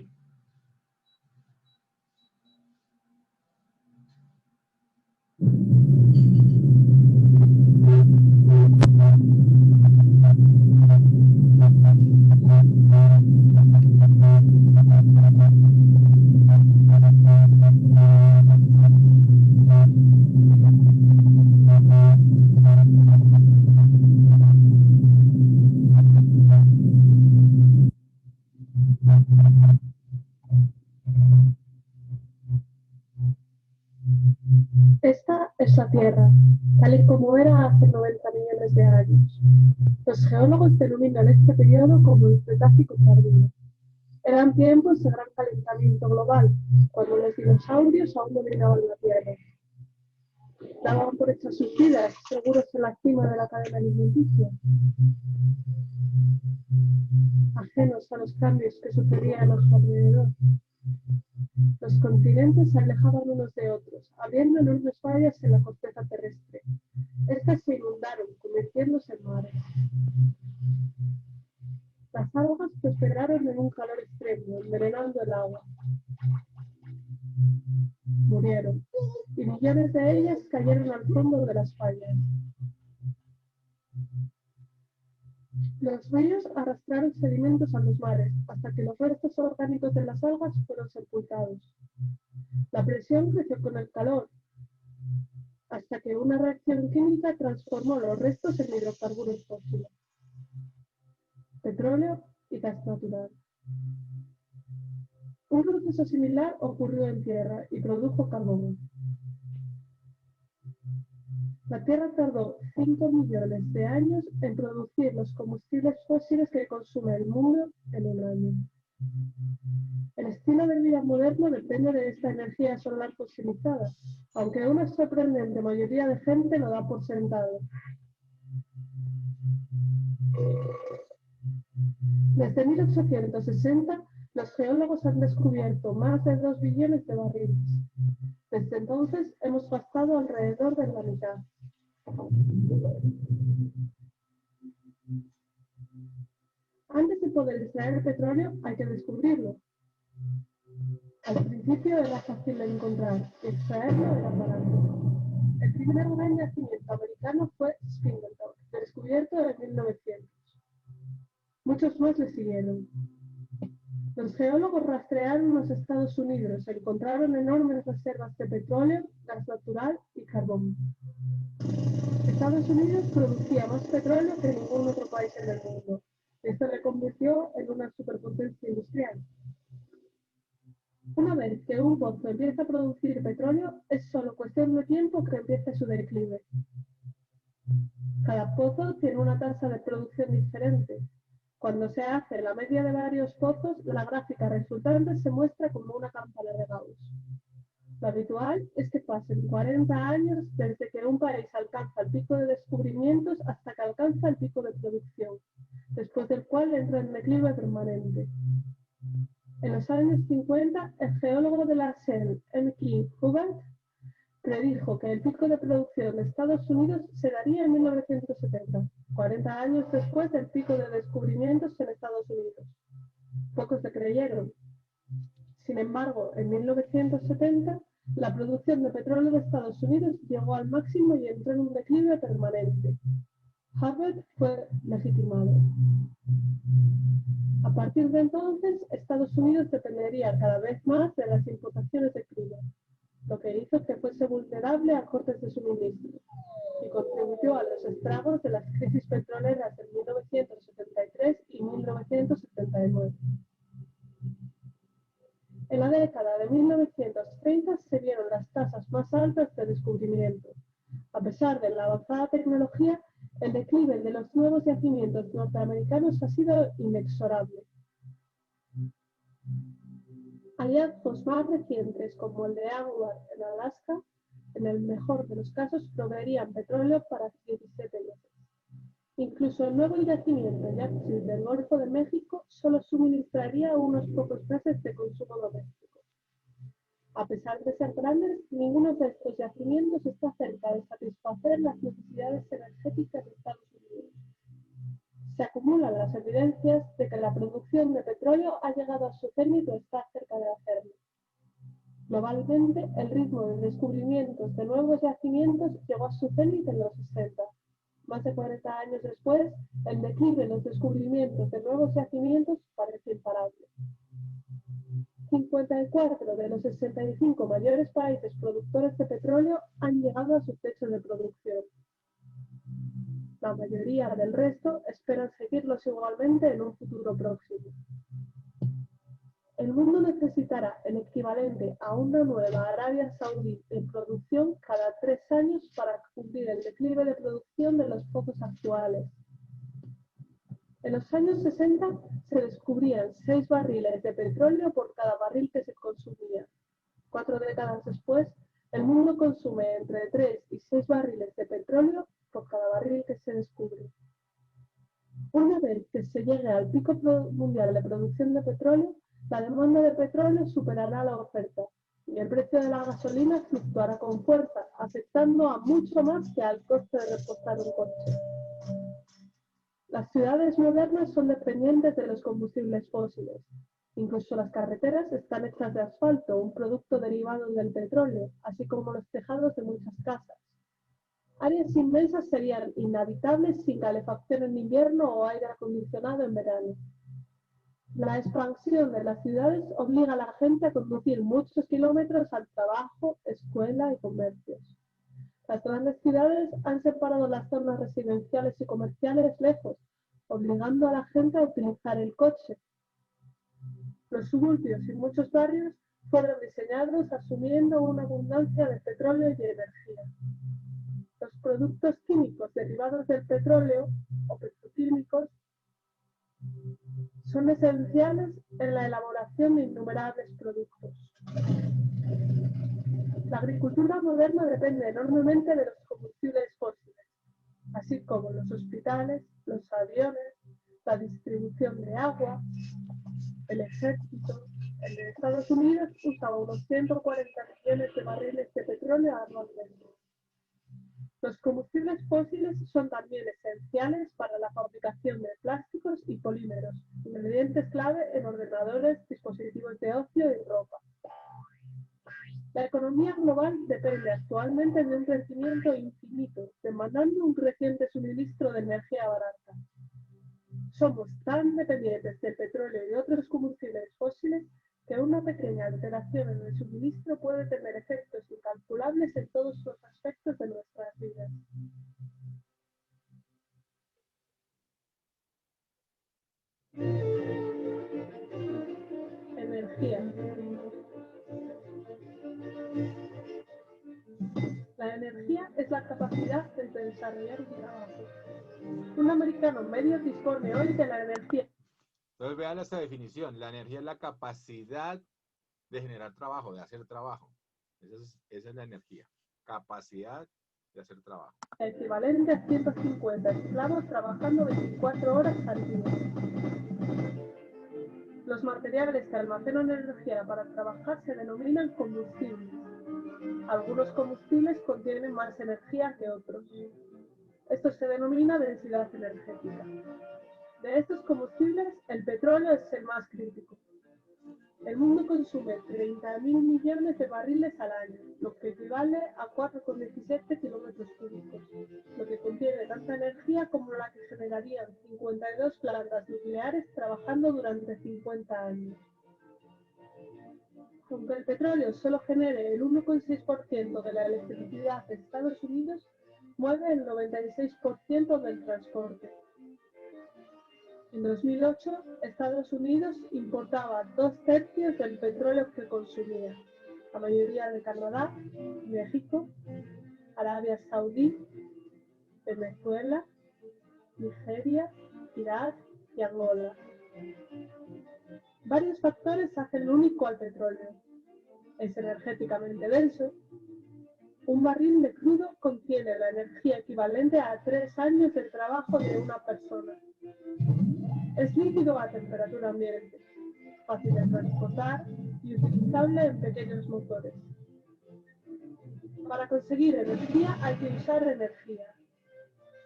Esta es la Tierra, tal y como era hace 90 millones de años. Los geólogos denominan este periodo como el Cretácico tardío. Eran tiempos de gran calentamiento global, cuando los dinosaurios aún dominaban la Tierra. Daban por hechas sus vidas, seguros en la cima de la cadena alimenticia, ajenos a los cambios que sucedían a su alrededor. Los continentes se alejaban unos de otros, abriendo enormes fallas en la corteza terrestre. Estas se inundaron, convirtiéndose en mares. Las algas prosperaron en un calor extremo, envenenando el agua. Murieron, y millones de ellas cayeron al fondo de las fallas. Los ríos arrastraron sedimentos a los mares, hasta que los restos orgánicos de las algas fueron sepultados. La presión creció con el calor, hasta que una reacción química transformó los restos en hidrocarburos fósiles, petróleo y gas natural. Un proceso similar ocurrió en Tierra y produjo carbono. La Tierra tardó 5 millones de años en producir los combustibles fósiles que consume el mundo en un año. El estilo de vida moderno depende de esta energía solar fosilizada, aunque una sorprendente mayoría de gente lo da por sentado. Desde 1860, los geólogos han descubierto más de 2 billones de barriles. Desde entonces hemos gastado alrededor de la mitad. Antes de poder extraer el petróleo hay que descubrirlo. Al principio era fácil de encontrar y extraerlo era barato. El primer gran yacimiento americano fue Spindletop, descubierto en 1900. Muchos más le siguieron. Los geólogos rastrearon los Estados Unidos, encontraron enormes reservas de petróleo, gas natural y carbón. Estados Unidos producía más petróleo que ningún otro país en el mundo. Esto le convirtió en una superpotencia industrial. Una vez que un pozo empieza a producir petróleo, es solo cuestión de tiempo que empiece su declive. Cada pozo tiene una tasa de producción diferente. Cuando se hace la media de varios pozos, la gráfica resultante se muestra como una campana de Gauss. Lo habitual es que pasen 40 años desde que un país alcanza el pico de descubrimientos hasta que alcanza el pico de producción, después del cual entra en declive permanente. En los años 50, el geólogo de la Shell, M. King Hubbard, predijo que el pico de producción de Estados Unidos se daría en 1970, 40 años después del pico de descubrimientos en Estados Unidos. Pocos le creyeron. Sin embargo, en 1970, la producción de petróleo de Estados Unidos llegó al máximo y entró en un declive permanente. Hubbard fue legitimado. A partir de entonces, Estados Unidos dependería cada vez más de las importaciones de crudo, lo que hizo que fuese vulnerable a cortes de suministro y contribuyó a los estragos de las crisis petroleras de 1973 y 1979. En la década de 1930 se vieron las tasas más altas de descubrimiento. A pesar de la avanzada tecnología, el declive de los nuevos yacimientos norteamericanos ha sido inexorable. Hallazgos más recientes, como el de Agua en Alaska, en el mejor de los casos proveerían petróleo para 17 meses. Incluso el nuevo yacimiento Yaxchil del Golfo de México solo suministraría unos pocos meses de consumo doméstico. A pesar de ser grandes, ninguno de estos yacimientos está cerca de satisfacer las necesidades energéticas de Estados Unidos. Se acumulan las evidencias de que la producción de petróleo ha llegado a su cenit o está cerca de hacerlo. Globalmente, el ritmo de descubrimientos de nuevos yacimientos llegó a su cenit en los 60. Más de 40 años después, el declive de los descubrimientos de nuevos yacimientos parece imparable. 54 de los 65 mayores países productores de petróleo han llegado a su techo de producción. La mayoría del resto esperan seguirlos igualmente en un futuro próximo. El mundo necesitará el equivalente a una nueva Arabia Saudí en producción cada 3 años para cubrir el declive de producción de los pozos actuales. En los años 60 se descubrían 6 barriles de petróleo por cada barril que se consumía. 4 décadas después, el mundo consume entre 3 y 6 barriles de petróleo por cada barril que se descubre. Una vez que se llegue al pico mundial de producción de petróleo, la demanda de petróleo superará la oferta y el precio de la gasolina fluctuará con fuerza, afectando a mucho más que al coste de repostar un coche. Las ciudades modernas son dependientes de los combustibles fósiles. Incluso las carreteras están hechas de asfalto, un producto derivado del petróleo, así como los tejados de muchas casas. Áreas inmensas serían inhabitables sin calefacción en invierno o aire acondicionado en verano. La expansión de las ciudades obliga a la gente a conducir muchos kilómetros al trabajo, escuela y comercios. Las grandes ciudades han separado las zonas residenciales y comerciales lejos, obligando a la gente a utilizar el coche. Los suburbios y muchos barrios fueron diseñados asumiendo una abundancia de petróleo y energía. Los productos químicos derivados del petróleo, o petroquímicos, son esenciales en la elaboración de innumerables productos. La agricultura moderna depende enormemente de los combustibles fósiles, así como los hospitales, los aviones, la distribución de agua, el ejército. En Estados Unidos usa unos 140 millones de barriles de petróleo anualmente. Los combustibles fósiles son también esenciales para la fabricación de plásticos y polímeros, ingredientes clave en ordenadores, dispositivos de ocio y ropa. La economía global depende actualmente de un crecimiento infinito, demandando un creciente suministro de energía barata. Somos tan dependientes del petróleo y otros combustibles fósiles que una pequeña alteración en el suministro puede tener efectos incalculables en todos los aspectos de nuestras vidas. Energía. La energía es la capacidad de desarrollar un trabajo. Un americano medio dispone hoy de la energía. Entonces vean esta definición. La energía es la capacidad de generar trabajo, de hacer trabajo. Esa es la energía. Capacidad de hacer trabajo. Equivalente a 150 esclavos trabajando 24 horas al día. Los materiales que almacenan energía para trabajar se denominan combustibles. Algunos combustibles contienen más energía que otros. Esto se denomina densidad energética. De estos combustibles, el petróleo es el más crítico. El mundo consume 30.000 millones de barriles al año, lo que equivale a 4,17 kilómetros cúbicos, lo que contiene tanta energía como la que generarían 52 plantas nucleares trabajando durante 50 años. Aunque el petróleo solo genere el 1,6% de la electricidad de Estados Unidos, mueve el 96% del transporte. En 2008, Estados Unidos importaba 2/3 del petróleo que consumía, la mayoría de Canadá, México, Arabia Saudí, Venezuela, Nigeria, Irak y Angola. Varios factores hacen único al petróleo. Es energéticamente denso. Un barril de crudo contiene la energía equivalente a 3 años de trabajo de una persona. Es líquido a temperatura ambiente, fácil de transportar y utilizable en pequeños motores. Para conseguir energía hay que usar energía.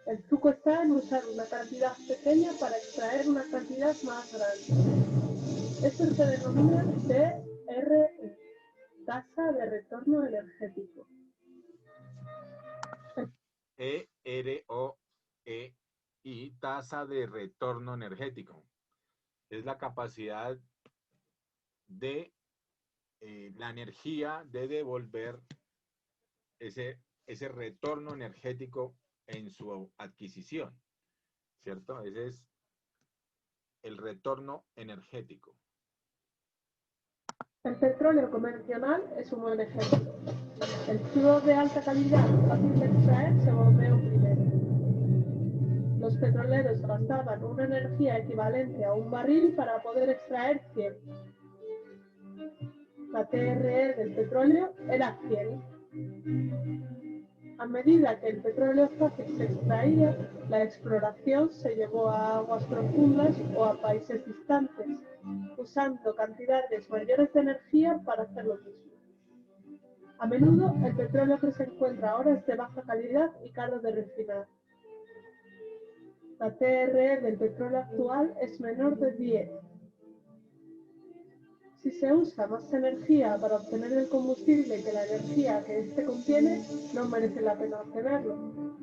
El truco está en usar una cantidad pequeña para extraer una cantidad más grande. Esto se denomina TRE, tasa de retorno energético. EROE, tasa de retorno energético. Es la capacidad de la energía de devolver ese retorno energético en su adquisición, ¿cierto? Ese es el retorno energético. El petróleo convencional es un buen ejemplo. El crudo de alta calidad, fácil de extraer, se bombea primero. Los petroleros gastaban una energía equivalente a un barril para poder extraer 100. La TRE del petróleo era 100. A medida que el petróleo fácil se extraía, la exploración se llevó a aguas profundas o a países distantes, usando cantidades mayores de energía para hacer lo mismo. A menudo, el petróleo que se encuentra ahora es de baja calidad y caro de refinar. La TRE del petróleo actual es menor de 10. Si se usa más energía para obtener el combustible que la energía que éste contiene, no merece la pena obtenerlo.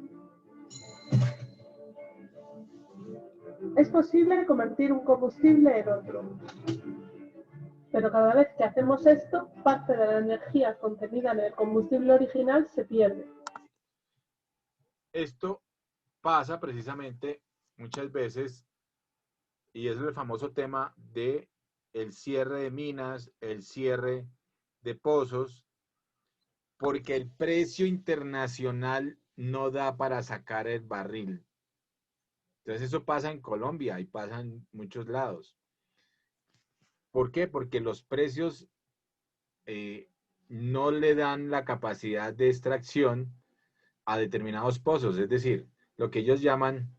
Es posible convertir un combustible en otro. Pero cada vez que hacemos esto, parte de la energía contenida en el combustible original se pierde. Esto pasa precisamente muchas veces, y es el famoso tema de el cierre de minas, el cierre de pozos, porque el precio internacional no da para sacar el barril. Entonces eso pasa en Colombia y pasa en muchos lados. ¿Por qué? Porque los precios no le dan la capacidad de extracción a determinados pozos. Es decir, lo que ellos llaman,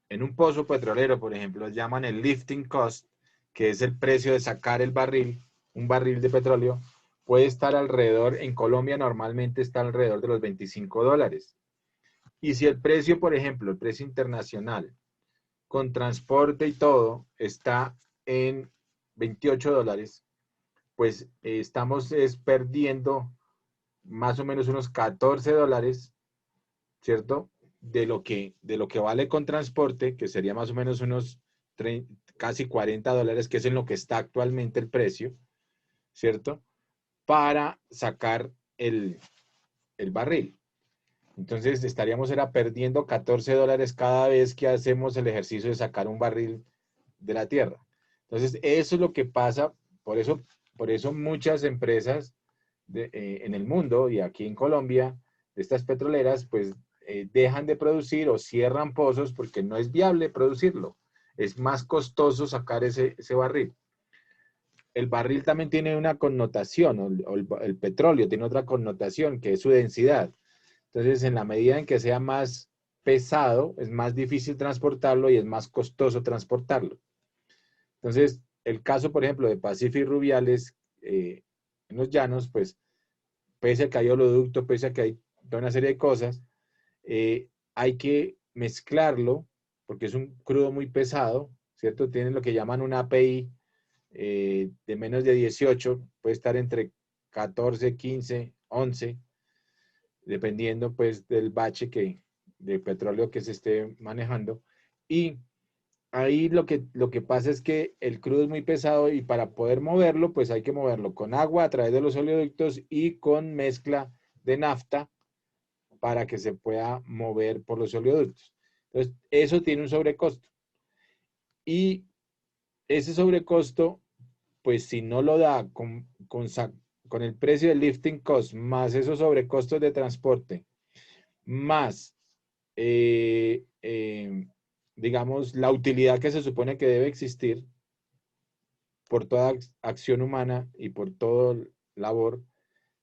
en un pozo petrolero, por ejemplo, llaman el lifting cost, que es el precio de sacar el barril, un barril de petróleo, puede estar alrededor, en Colombia normalmente está alrededor de los $25. Y si el precio, por ejemplo, el precio internacional, con transporte y todo, está en $28, pues estamos perdiendo más o menos unos $14, ¿cierto? De lo que vale con transporte, que sería más o menos unos casi $40, que es en lo que está actualmente el precio, ¿cierto? Para sacar el barril. Entonces estaríamos perdiendo $14 cada vez que hacemos el ejercicio de sacar un barril de la tierra. Entonces eso es lo que pasa, por eso muchas empresas en el mundo y aquí en Colombia, de estas petroleras, pues dejan de producir o cierran pozos porque no es viable producirlo. Es más costoso sacar ese barril. El barril también tiene una connotación, o el petróleo tiene otra connotación, que es su densidad. Entonces, en la medida en que sea más pesado, es más difícil transportarlo y es más costoso transportarlo. Entonces, el caso, por ejemplo, de Pacific Rubiales, en los llanos, pues, pese a que hay oleoducto, pese a que hay toda una serie de cosas, hay que mezclarlo, porque es un crudo muy pesado, ¿cierto? Tienen lo que llaman una API de menos de 18, puede estar entre 14, 15, 11, dependiendo pues del bache de petróleo que se esté manejando. Y ahí lo que pasa es que el crudo es muy pesado y para poder moverlo, pues hay que moverlo con agua a través de los oleoductos y con mezcla de nafta para que se pueda mover por los oleoductos. Entonces, eso tiene un sobrecosto. Y ese sobrecosto, pues si no lo da con el precio del lifting cost, más esos sobrecostos de transporte, más, digamos, la utilidad que se supone que debe existir por toda acción humana y por todo labor,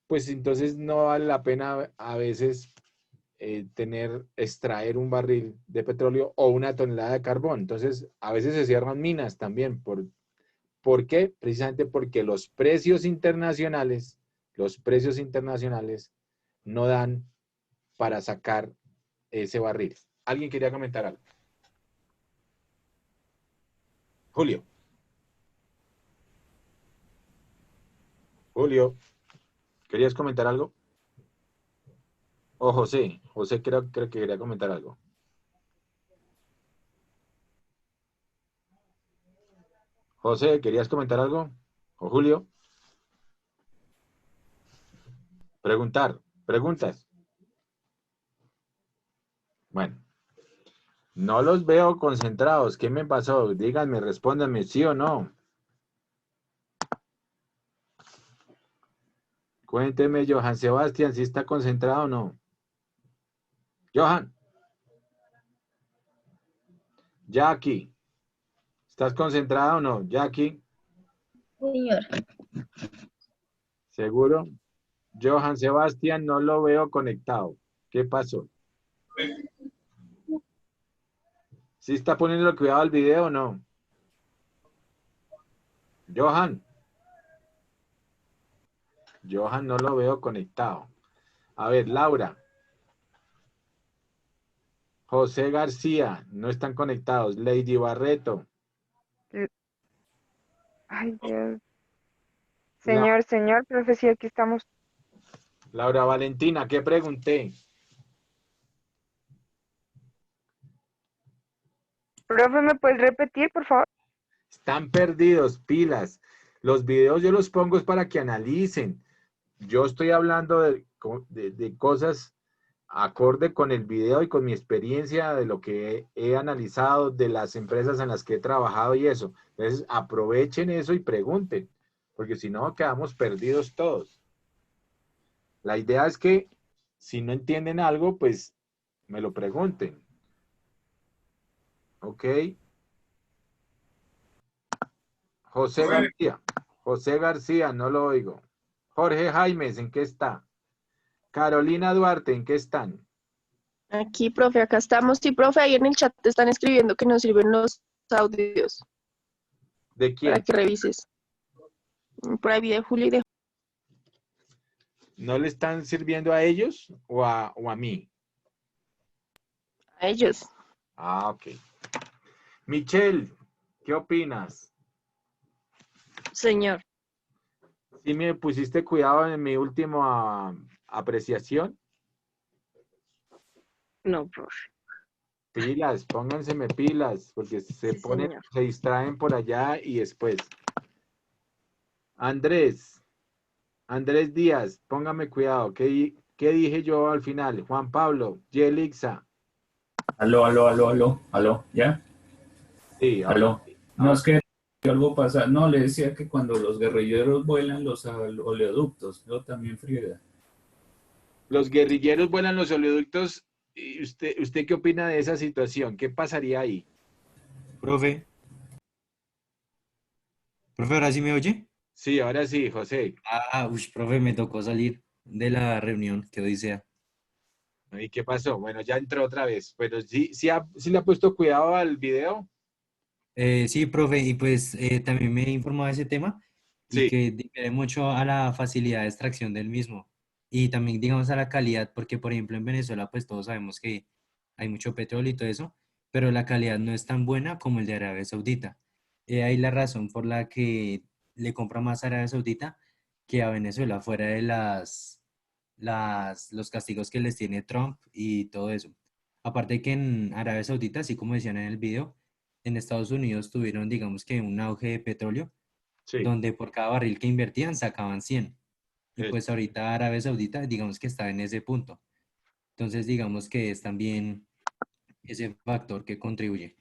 pues entonces no vale la pena a veces extraer un barril de petróleo o una tonelada de carbón. Entonces, a veces se cierran minas también. ¿Por qué? Precisamente porque los precios internacionales no dan para sacar ese barril. ¿Alguien quería comentar algo? Julio. Julio, ¿querías comentar algo? O José. José creo que quería comentar algo. José, ¿querías comentar algo? ¿O Julio? Preguntas. Bueno, no los veo concentrados. ¿Qué me pasó? Díganme, respóndanme, ¿sí o no? Cuénteme, Johan Sebastián, si está concentrado o no. Johan. Jackie. ¿Estás concentrado o no? Jackie. Señor. ¿Seguro? Johan Sebastián, no lo veo conectado. ¿Qué pasó? ¿Sí está poniendo cuidado al video o no? Johan. Johan no lo veo conectado. A ver, Laura. José García, no están conectados. Lady Barreto. Ay, Dios. Señor, profe, sí, aquí estamos. Laura Valentina, ¿qué pregunté? Profe, ¿me puedes repetir, por favor? Están perdidos, pilas. Los videos yo los pongo es para que analicen. Yo estoy hablando de cosas acorde con el video y con mi experiencia de lo que he analizado, de las empresas en las que he trabajado y eso. Entonces, aprovechen eso y pregunten, porque si no, quedamos perdidos todos. La idea es que si no entienden algo, pues me lo pregunten. ¿Ok? José García, no lo oigo. Jorge Jaimes, ¿en qué está? Carolina Duarte, ¿en qué están? Aquí, profe, acá estamos. Sí, profe, ahí en el chat te están escribiendo que nos sirven los audios. ¿De quién? Para que revises. Por ahí vi de Julio y de... ¿No le están sirviendo a ellos o a mí? A ellos. Ah, ok. Michelle, ¿qué opinas? Señor. ¿Sí me pusiste cuidado en mi última apreciación? No, profe. Pilas, pónganseme pilas, porque se distraen por allá y después. Andrés Díaz, póngame cuidado. ¿Qué dije yo al final? Juan Pablo, Yelixa. Aló, ¿ya? Sí, aló. No, es que algo pasa. No, le decía que cuando los guerrilleros vuelan los oleoductos, yo también friega. Los guerrilleros vuelan los oleoductos. ¿Y usted qué opina de esa situación? ¿Qué pasaría ahí? Profe, ¿ahora sí me oye? Sí, ahora sí, José. Profe, me tocó salir de la reunión, que hoy sea. ¿Y qué pasó? Bueno, ya entró otra vez. Pero sí le ha puesto cuidado al video. Sí, profe, y pues también me informó de ese tema y que difiere mucho a la facilidad de extracción del mismo y también, digamos, a la calidad, porque, por ejemplo, en Venezuela, pues todos sabemos que hay mucho petróleo y todo eso, pero la calidad no es tan buena como el de Arabia Saudita. Ahí la razón por la que le compra más a Arabia Saudita que a Venezuela, fuera de los castigos que les tiene Trump y todo eso. Aparte que en Arabia Saudita, así como decían en el video, en Estados Unidos tuvieron, digamos que un auge de petróleo, Sí. donde por cada barril que invertían sacaban 100. Y pues ahorita Arabia Saudita, digamos que está en ese punto. Entonces, digamos que es también ese factor que contribuye.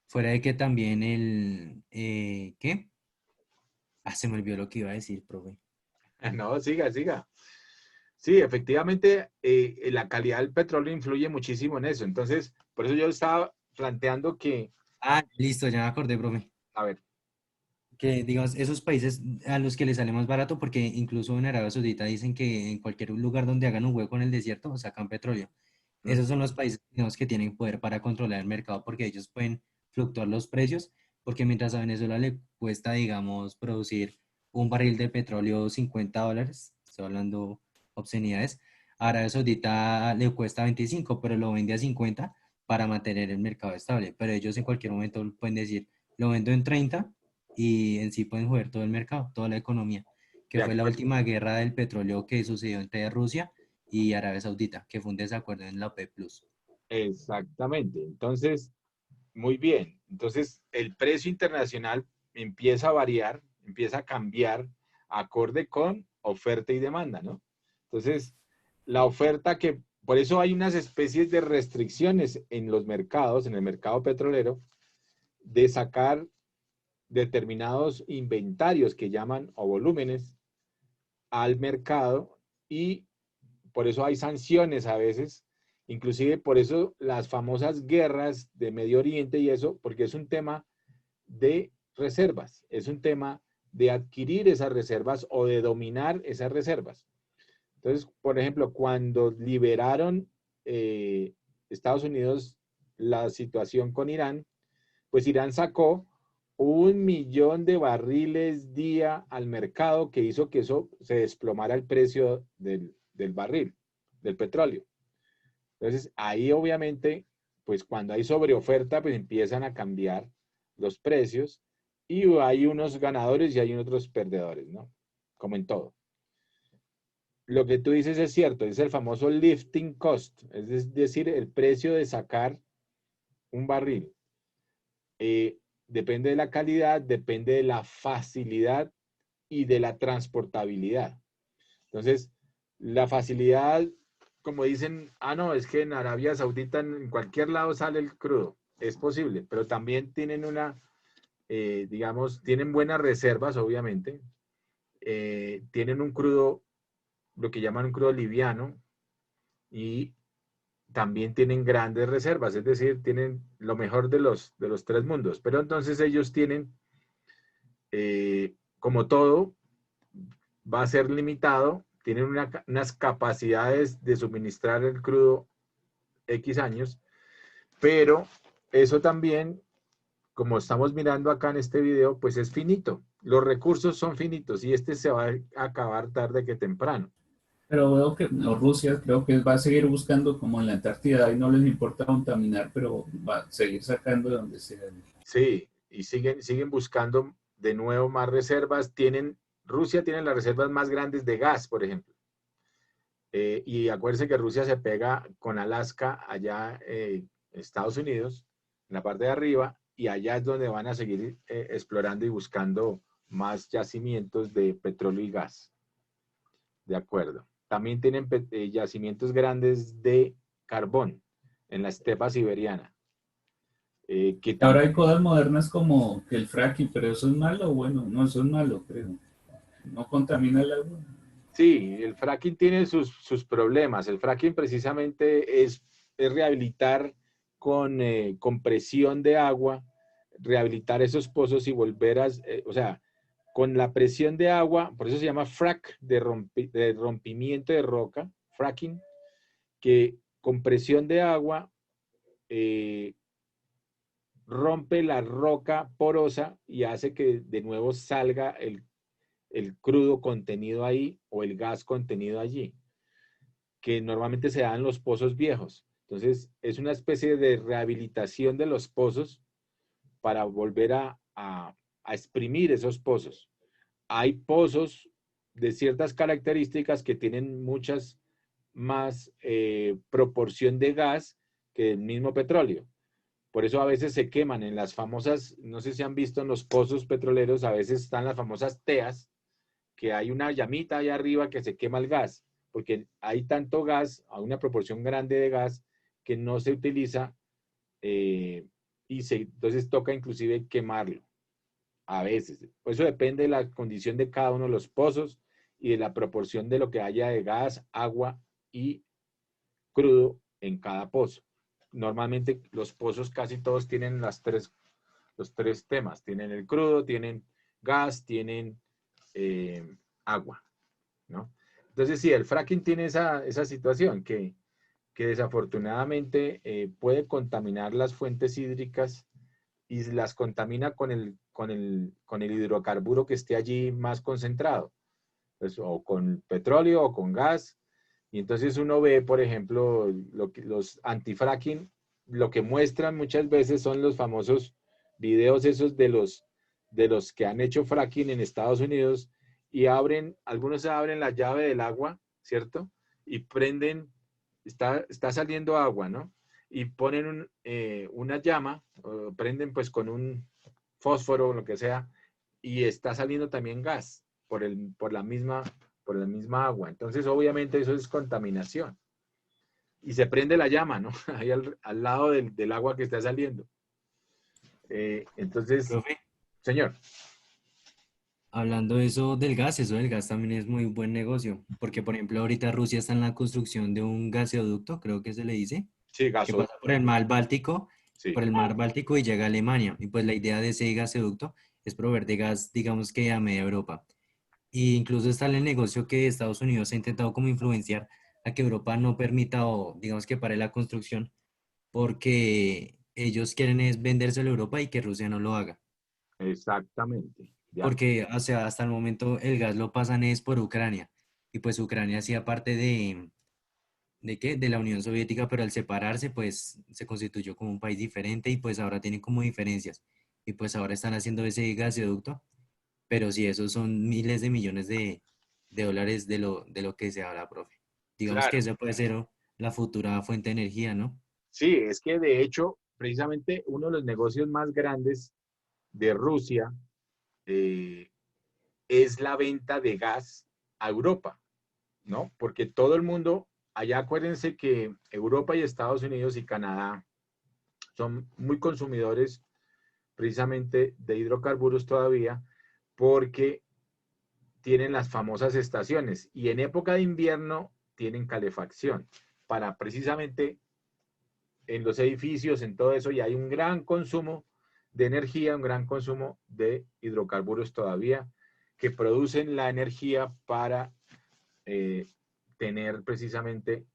Fuera de que también ¿qué? Se me olvidó lo que iba a decir, profe. No, siga. Sí, efectivamente, la calidad del petróleo influye muchísimo en eso. Entonces, por eso yo estaba planteando que... Listo, ya me acordé, profe. A ver. Que, digamos, esos países a los que les sale más barato, porque incluso en Arabia Saudita dicen que en cualquier lugar donde hagan un hueco en el desierto, sacan petróleo. Esos son los países, digamos, que tienen poder para controlar el mercado, porque ellos pueden fluctuar los precios, porque mientras a Venezuela le cuesta, digamos, producir un barril de petróleo $50, estoy hablando obscenidades, a Arabia Saudita le cuesta 25, pero lo vende a 50 para mantener el mercado estable. Pero ellos en cualquier momento pueden decir, lo vendo en 30 y en sí pueden joder todo el mercado, toda la economía, que fue la última guerra del petróleo que sucedió entre Rusia y Arabia Saudita, que fue un desacuerdo en la OPEP+. Exactamente. Entonces, muy bien. Entonces, el precio internacional empieza a variar, empieza a cambiar acorde con oferta y demanda, ¿no? Entonces, la oferta por eso hay unas especies de restricciones en los mercados, en el mercado petrolero, de sacar determinados inventarios que llaman o volúmenes al mercado, y por eso hay sanciones a veces, inclusive por eso las famosas guerras de Medio Oriente y eso, porque es un tema de reservas, es un tema de adquirir esas reservas o de dominar esas reservas. Entonces, por ejemplo, cuando liberaron Estados Unidos la situación con Irán, pues Irán sacó 1 millón de barriles día al mercado, que hizo que eso se desplomara el precio del barril, del petróleo. Entonces, ahí obviamente, pues cuando hay sobreoferta, pues empiezan a cambiar los precios y hay unos ganadores y hay otros perdedores, ¿no? Como en todo. Lo que tú dices es cierto, es el famoso lifting cost, es decir, el precio de sacar un barril. Depende de la calidad, depende de la facilidad y de la transportabilidad. Entonces, la facilidad, como dicen, no, es que en Arabia Saudita en cualquier lado sale el crudo. Es posible, pero también tienen digamos, tienen buenas reservas, obviamente. Tienen un crudo, lo que llaman un crudo liviano, y también tienen grandes reservas, es decir, tienen lo mejor de los 3 mundos. Pero entonces ellos tienen, como todo, va a ser limitado, tienen unas capacidades de suministrar el crudo X años, pero eso también, como estamos mirando acá en este video, pues es finito. Los recursos son finitos y se va a acabar tarde que temprano. Pero veo que Rusia creo que va a seguir buscando como en la Antártida y no les importa contaminar, pero va a seguir sacando de donde sea. Sí, y siguen buscando de nuevo más reservas. Rusia tiene las reservas más grandes de gas, por ejemplo. Y acuérdense que Rusia se pega con Alaska allá en Estados Unidos, en la parte de arriba, y allá es donde van a seguir explorando y buscando más yacimientos de petróleo y gas. De acuerdo. También tienen yacimientos grandes de carbón en la estepa siberiana. Ahora hay cosas modernas como el fracking, pero eso es malo. Bueno, no, eso es malo, creo. No contamina el agua. Sí, el fracking tiene sus problemas. El fracking precisamente es rehabilitar con presión de agua, rehabilitar esos pozos y volver o sea, con la presión de agua, por eso se llama frac, de rompimiento de roca, fracking, que con presión de agua rompe la roca porosa y hace que de nuevo salga el crudo contenido ahí o el gas contenido allí, que normalmente se da en los pozos viejos. Entonces, es una especie de rehabilitación de los pozos para volver a exprimir esos pozos. Hay pozos de ciertas características que tienen muchas más proporción de gas que el mismo petróleo. Por eso a veces se queman en las famosas, no sé si han visto en los pozos petroleros, a veces están las famosas teas, que hay una llamita allá arriba que se quema el gas, porque hay tanto gas, a una proporción grande de gas, que no se utiliza entonces toca inclusive quemarlo, a veces. Por eso depende de la condición de cada uno de los pozos y de la proporción de lo que haya de gas, agua y crudo en cada pozo. Normalmente los pozos casi todos tienen los tres temas. Tienen el crudo, tienen gas, tienen agua, ¿no? Entonces sí, el fracking tiene esa situación que desafortunadamente puede contaminar las fuentes hídricas y las contamina con el hidrocarburo que esté allí más concentrado, pues, o con petróleo o con gas. Y entonces uno ve, por ejemplo, los antifracking, lo que muestran muchas veces son los famosos videos esos de los que han hecho fracking en Estados Unidos y algunos abren la llave del agua, ¿cierto? Y prenden, está saliendo agua, ¿no? Y ponen una llama, o prenden pues con un fósforo o lo que sea, y está saliendo también gas por la misma agua. Entonces, obviamente, eso es contaminación. Y se prende la llama, ¿no? Ahí al lado del agua que está saliendo. Entonces, Profe, señor. hablando de eso del gas también es muy buen negocio, porque por ejemplo ahorita Rusia está en la construcción de un gaseoducto, creo que se le dice, Sí, que gasoducto. pasa por el mar Báltico, Sí. por el mar Báltico y llega a Alemania. Y pues la idea de ese gaseoducto es proveer de gas, digamos que a media Europa. Y incluso está en el negocio que Estados Unidos ha intentado como influenciar a que Europa no permita o digamos que pare la construcción, porque ellos quieren es vendérselo a Europa y que Rusia no lo haga. Exactamente. Ya. Porque, o sea, hasta el momento el gas lo pasan es por Ucrania. Y pues Ucrania hacía parte ¿de qué? De la Unión Soviética, pero al separarse, pues se constituyó como un país diferente y pues ahora tienen como diferencias. Y pues ahora están haciendo ese gaseoducto, pero sí, esos son miles de millones de dólares de lo que se habla, profe. Digamos que Claro. eso puede ser la futura fuente de energía, ¿no? Sí, es que de hecho, precisamente uno de los negocios más grandes de Rusia es la venta de gas a Europa, ¿no? Porque todo el mundo, allá acuérdense que Europa y Estados Unidos y Canadá son muy consumidores precisamente de hidrocarburos todavía porque tienen las famosas estaciones y en época de invierno tienen calefacción para precisamente en los edificios, en todo eso, y hay un gran consumo de energía, un gran consumo de hidrocarburos todavía que producen la energía para tener precisamente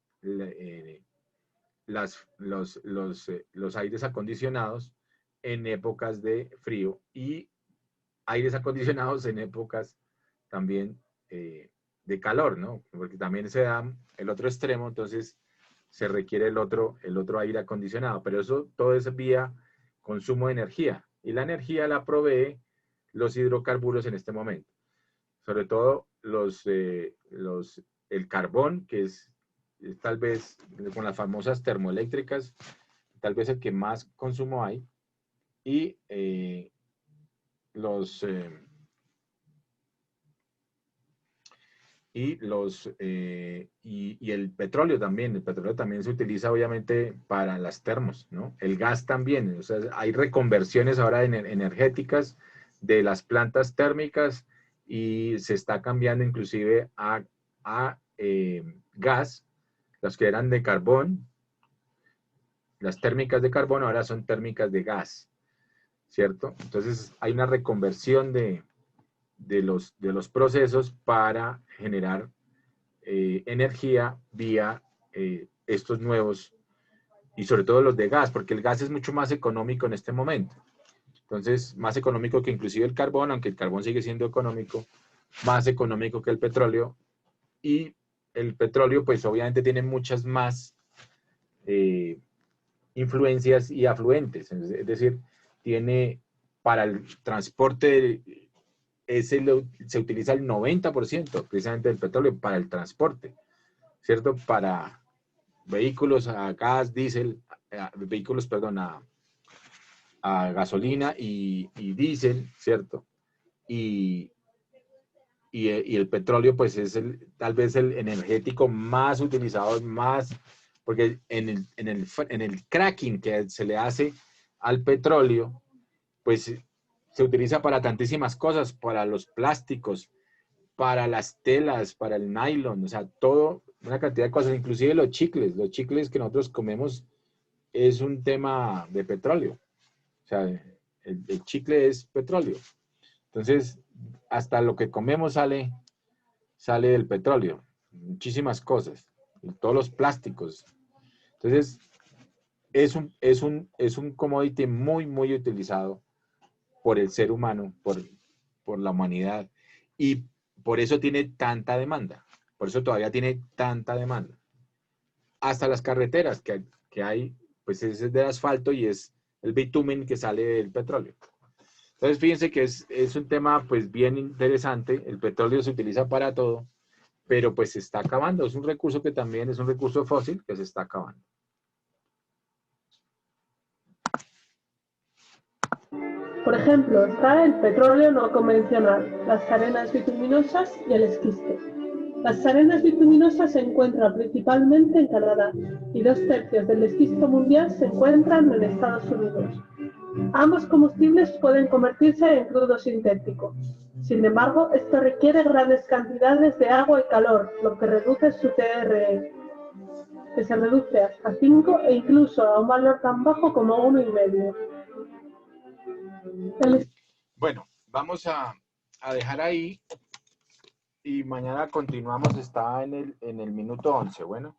los aires acondicionados en épocas de frío y aires acondicionados en épocas también de calor, ¿no? Porque también se da el otro extremo, entonces se requiere el otro aire acondicionado, pero todo es vía consumo de energía y la energía la provee los hidrocarburos en este momento, sobre todo el carbón, que es tal vez con las famosas termoeléctricas, tal vez el que más consumo hay, y el petróleo también. El petróleo también se utiliza obviamente para las termos, ¿no? El gas también. O sea, hay reconversiones ahora energéticas de las plantas térmicas y se está cambiando inclusive a gas, las que eran de carbón. Las térmicas de carbón ahora son térmicas de gas, ¿cierto? Entonces hay una reconversión de los procesos para generar energía vía estos nuevos, y sobre todo los de gas, porque el gas es mucho más económico en este momento. Entonces, más económico que inclusive el carbón, aunque el carbón sigue siendo económico, más económico que el petróleo. Y el petróleo, pues obviamente tiene muchas más influencias y afluentes, es decir, tiene para el transporte se utiliza el 90% precisamente del petróleo para el transporte, ¿cierto? Para vehículos a gas, diésel, vehículos, perdón, a gasolina y diésel, ¿cierto? Y el petróleo, pues es tal vez el energético más utilizado, porque en el cracking que se le hace al petróleo, pues se utiliza para tantísimas cosas, para los plásticos, para las telas, para el nylon, o sea, todo, una cantidad de cosas, inclusive los chicles que nosotros comemos es un tema de petróleo, o sea, el chicle es petróleo. Entonces, hasta lo que comemos sale del petróleo, muchísimas cosas, todos los plásticos. Entonces, es un commodity muy, muy utilizado por el ser humano, por la humanidad, y por eso tiene tanta demanda, por eso todavía tiene tanta demanda. Hasta las carreteras que hay, pues es de asfalto y es el bitumen que sale del petróleo. Entonces, fíjense que es un tema pues bien interesante. El petróleo se utiliza para todo, pero pues se está acabando. Es un recurso que también es un recurso fósil que se está acabando. Por ejemplo, está el petróleo no convencional, las arenas bituminosas y el esquiste. Las arenas bituminosas se encuentran principalmente en Canadá y 2/3 del esquisto mundial se encuentran en Estados Unidos. Ambos combustibles pueden convertirse en crudo sintético. Sin embargo, esto requiere grandes cantidades de agua y calor, lo que reduce su TRE, que se reduce hasta 5 e incluso a un valor tan bajo como 1,5. Bueno, vamos a dejar ahí y mañana continuamos, está en el minuto 11, bueno,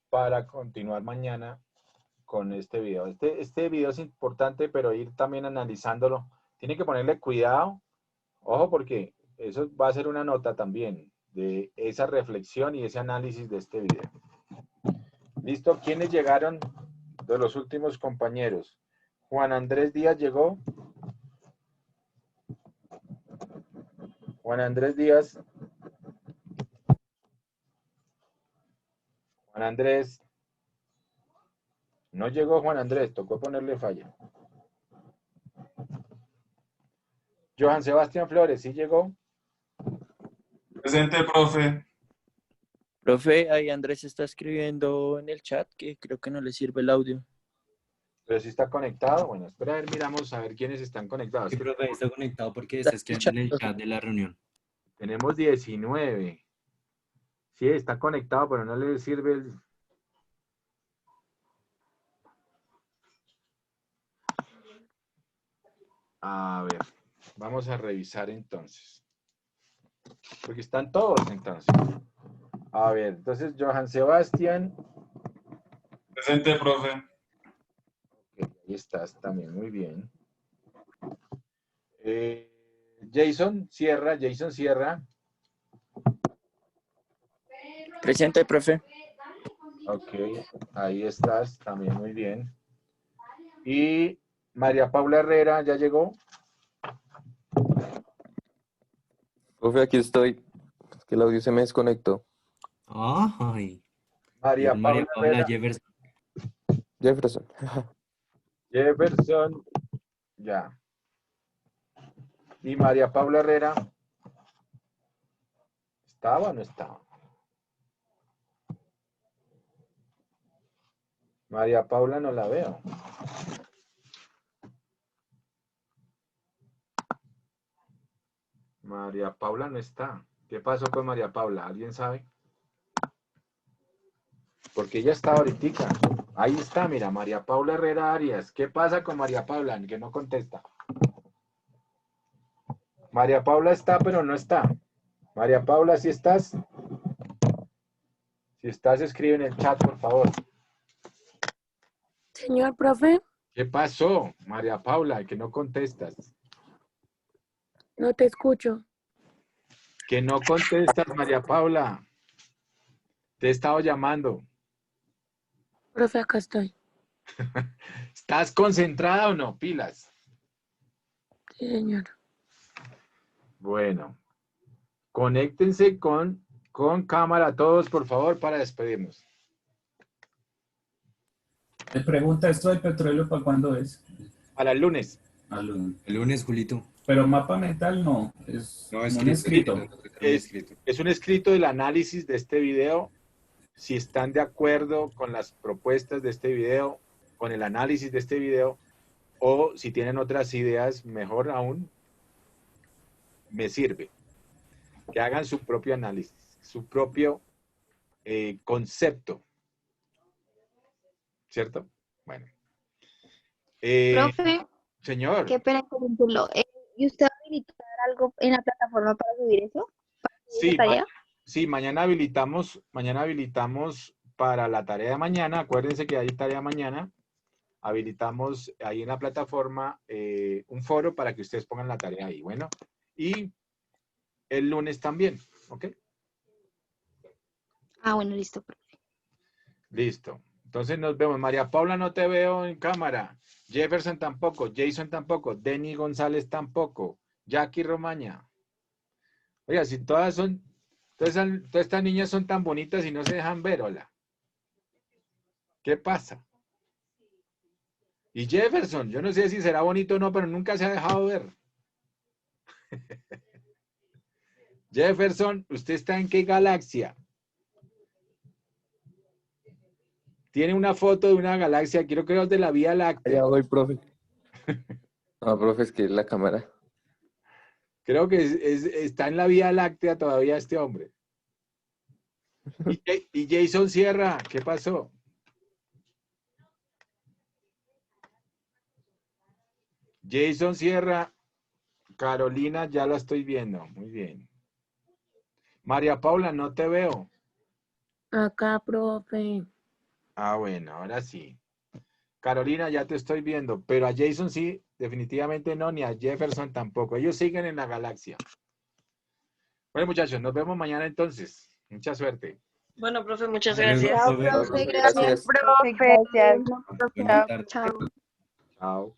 para continuar mañana con este video. Este video es importante, pero ir también analizándolo. Tiene que ponerle cuidado, ojo, porque eso va a ser una nota también de esa reflexión y ese análisis de este video. ¿Listo? ¿Quiénes llegaron de los últimos compañeros? Juan Andrés Díaz llegó. Juan Andrés Díaz. Juan Andrés. No llegó Juan Andrés, tocó ponerle falla. Johan Sebastián Flores, ¿sí llegó? Presente, profe. Profe, ahí Andrés está escribiendo en el chat que creo que no le sirve el audio. Pero si está conectado. Bueno, espera, a ver, miramos a ver quiénes están conectados. Sí, profe, está conectado porque está escribiendo en el chat de la reunión. Tenemos 19. Sí, está conectado, pero no le sirve el... A ver, vamos a revisar entonces. Porque están todos entonces. A ver, entonces Johan Sebastián. Presente, profe. Okay, ahí estás también, muy bien. Jason Sierra. Presente, profe. Ok, ahí estás, también muy bien. Y María Paula Herrera, ¿ya llegó? Profe, aquí estoy. Es que el audio se me desconectó. Ay. María Paula Herrera. Jefferson. Jefferson, ya. Y María Paula Herrera, ¿estaba o no estaba? María Paula no la veo. María Paula no está. ¿Qué pasó con María Paula? ¿Alguien sabe? Porque ella está ahorita. Ahí está, mira, María Paula Herrera Arias. ¿Qué pasa con María Paula? Que no contesta. María Paula está, pero no está. María Paula, ¿sí estás? Si estás, escribe en el chat, por favor. Señor profe. ¿Qué pasó, María Paula? Que no contestas. No te escucho. Que no contestas, María Paula. Te he estado llamando. Profe, acá estoy. ¿Estás concentrada o no? Pilas. Sí, señor. Bueno, conéctense con cámara todos, por favor, para despedirnos. Me pregunta, ¿esto del petróleo para cuándo es? Para el lunes. Al lunes. El lunes, Julito. Pero mapa mental no, es No, como un escrito. Es un escrito del análisis de este video. Si están de acuerdo con las propuestas de este video, con el análisis de este video, o si tienen otras ideas, mejor aún, me sirve. Que hagan su propio análisis, su propio concepto. ¿Cierto? Bueno. Profe, Señor. qué pena interrumpirlo. ¿Y usted va a habilitar algo en la plataforma para subir eso? Sí, mañana habilitamos para la tarea de mañana. Acuérdense que hay tarea mañana. Habilitamos ahí en la plataforma un foro para que ustedes pongan la tarea ahí. Bueno, y el lunes también, ¿ok? Ah, bueno, listo, profe. Listo. Entonces nos vemos. María Paula, no te veo en cámara. Jefferson tampoco. Jason tampoco. Denny González tampoco. Jackie Romaña. Oiga, si todas estas niñas son tan bonitas y no se dejan ver, hola. ¿Qué pasa? Y Jefferson, yo no sé si será bonito o no, pero nunca se ha dejado ver. Jefferson, ¿usted está en qué galaxia? Tiene una foto de una galaxia, creo que es de la Vía Láctea. Ya voy, profe. No, profe, es que es la cámara. Creo que está en la Vía Láctea todavía este hombre. Y Jason Sierra, ¿qué pasó? Jason Sierra, Carolina, ya la estoy viendo. Muy bien. María Paula, no te veo. Acá, profe. Ah, bueno, ahora sí. Carolina, ya te estoy viendo, pero a Jason sí, definitivamente no, ni a Jefferson tampoco. Ellos siguen en la galaxia. Bueno, muchachos, nos vemos mañana entonces. Mucha suerte. Bueno, profe, muchas Hasta luego, gracias. profe. Profe, gracias. Profe, gracias. Buenas tardes. Chao. Chao.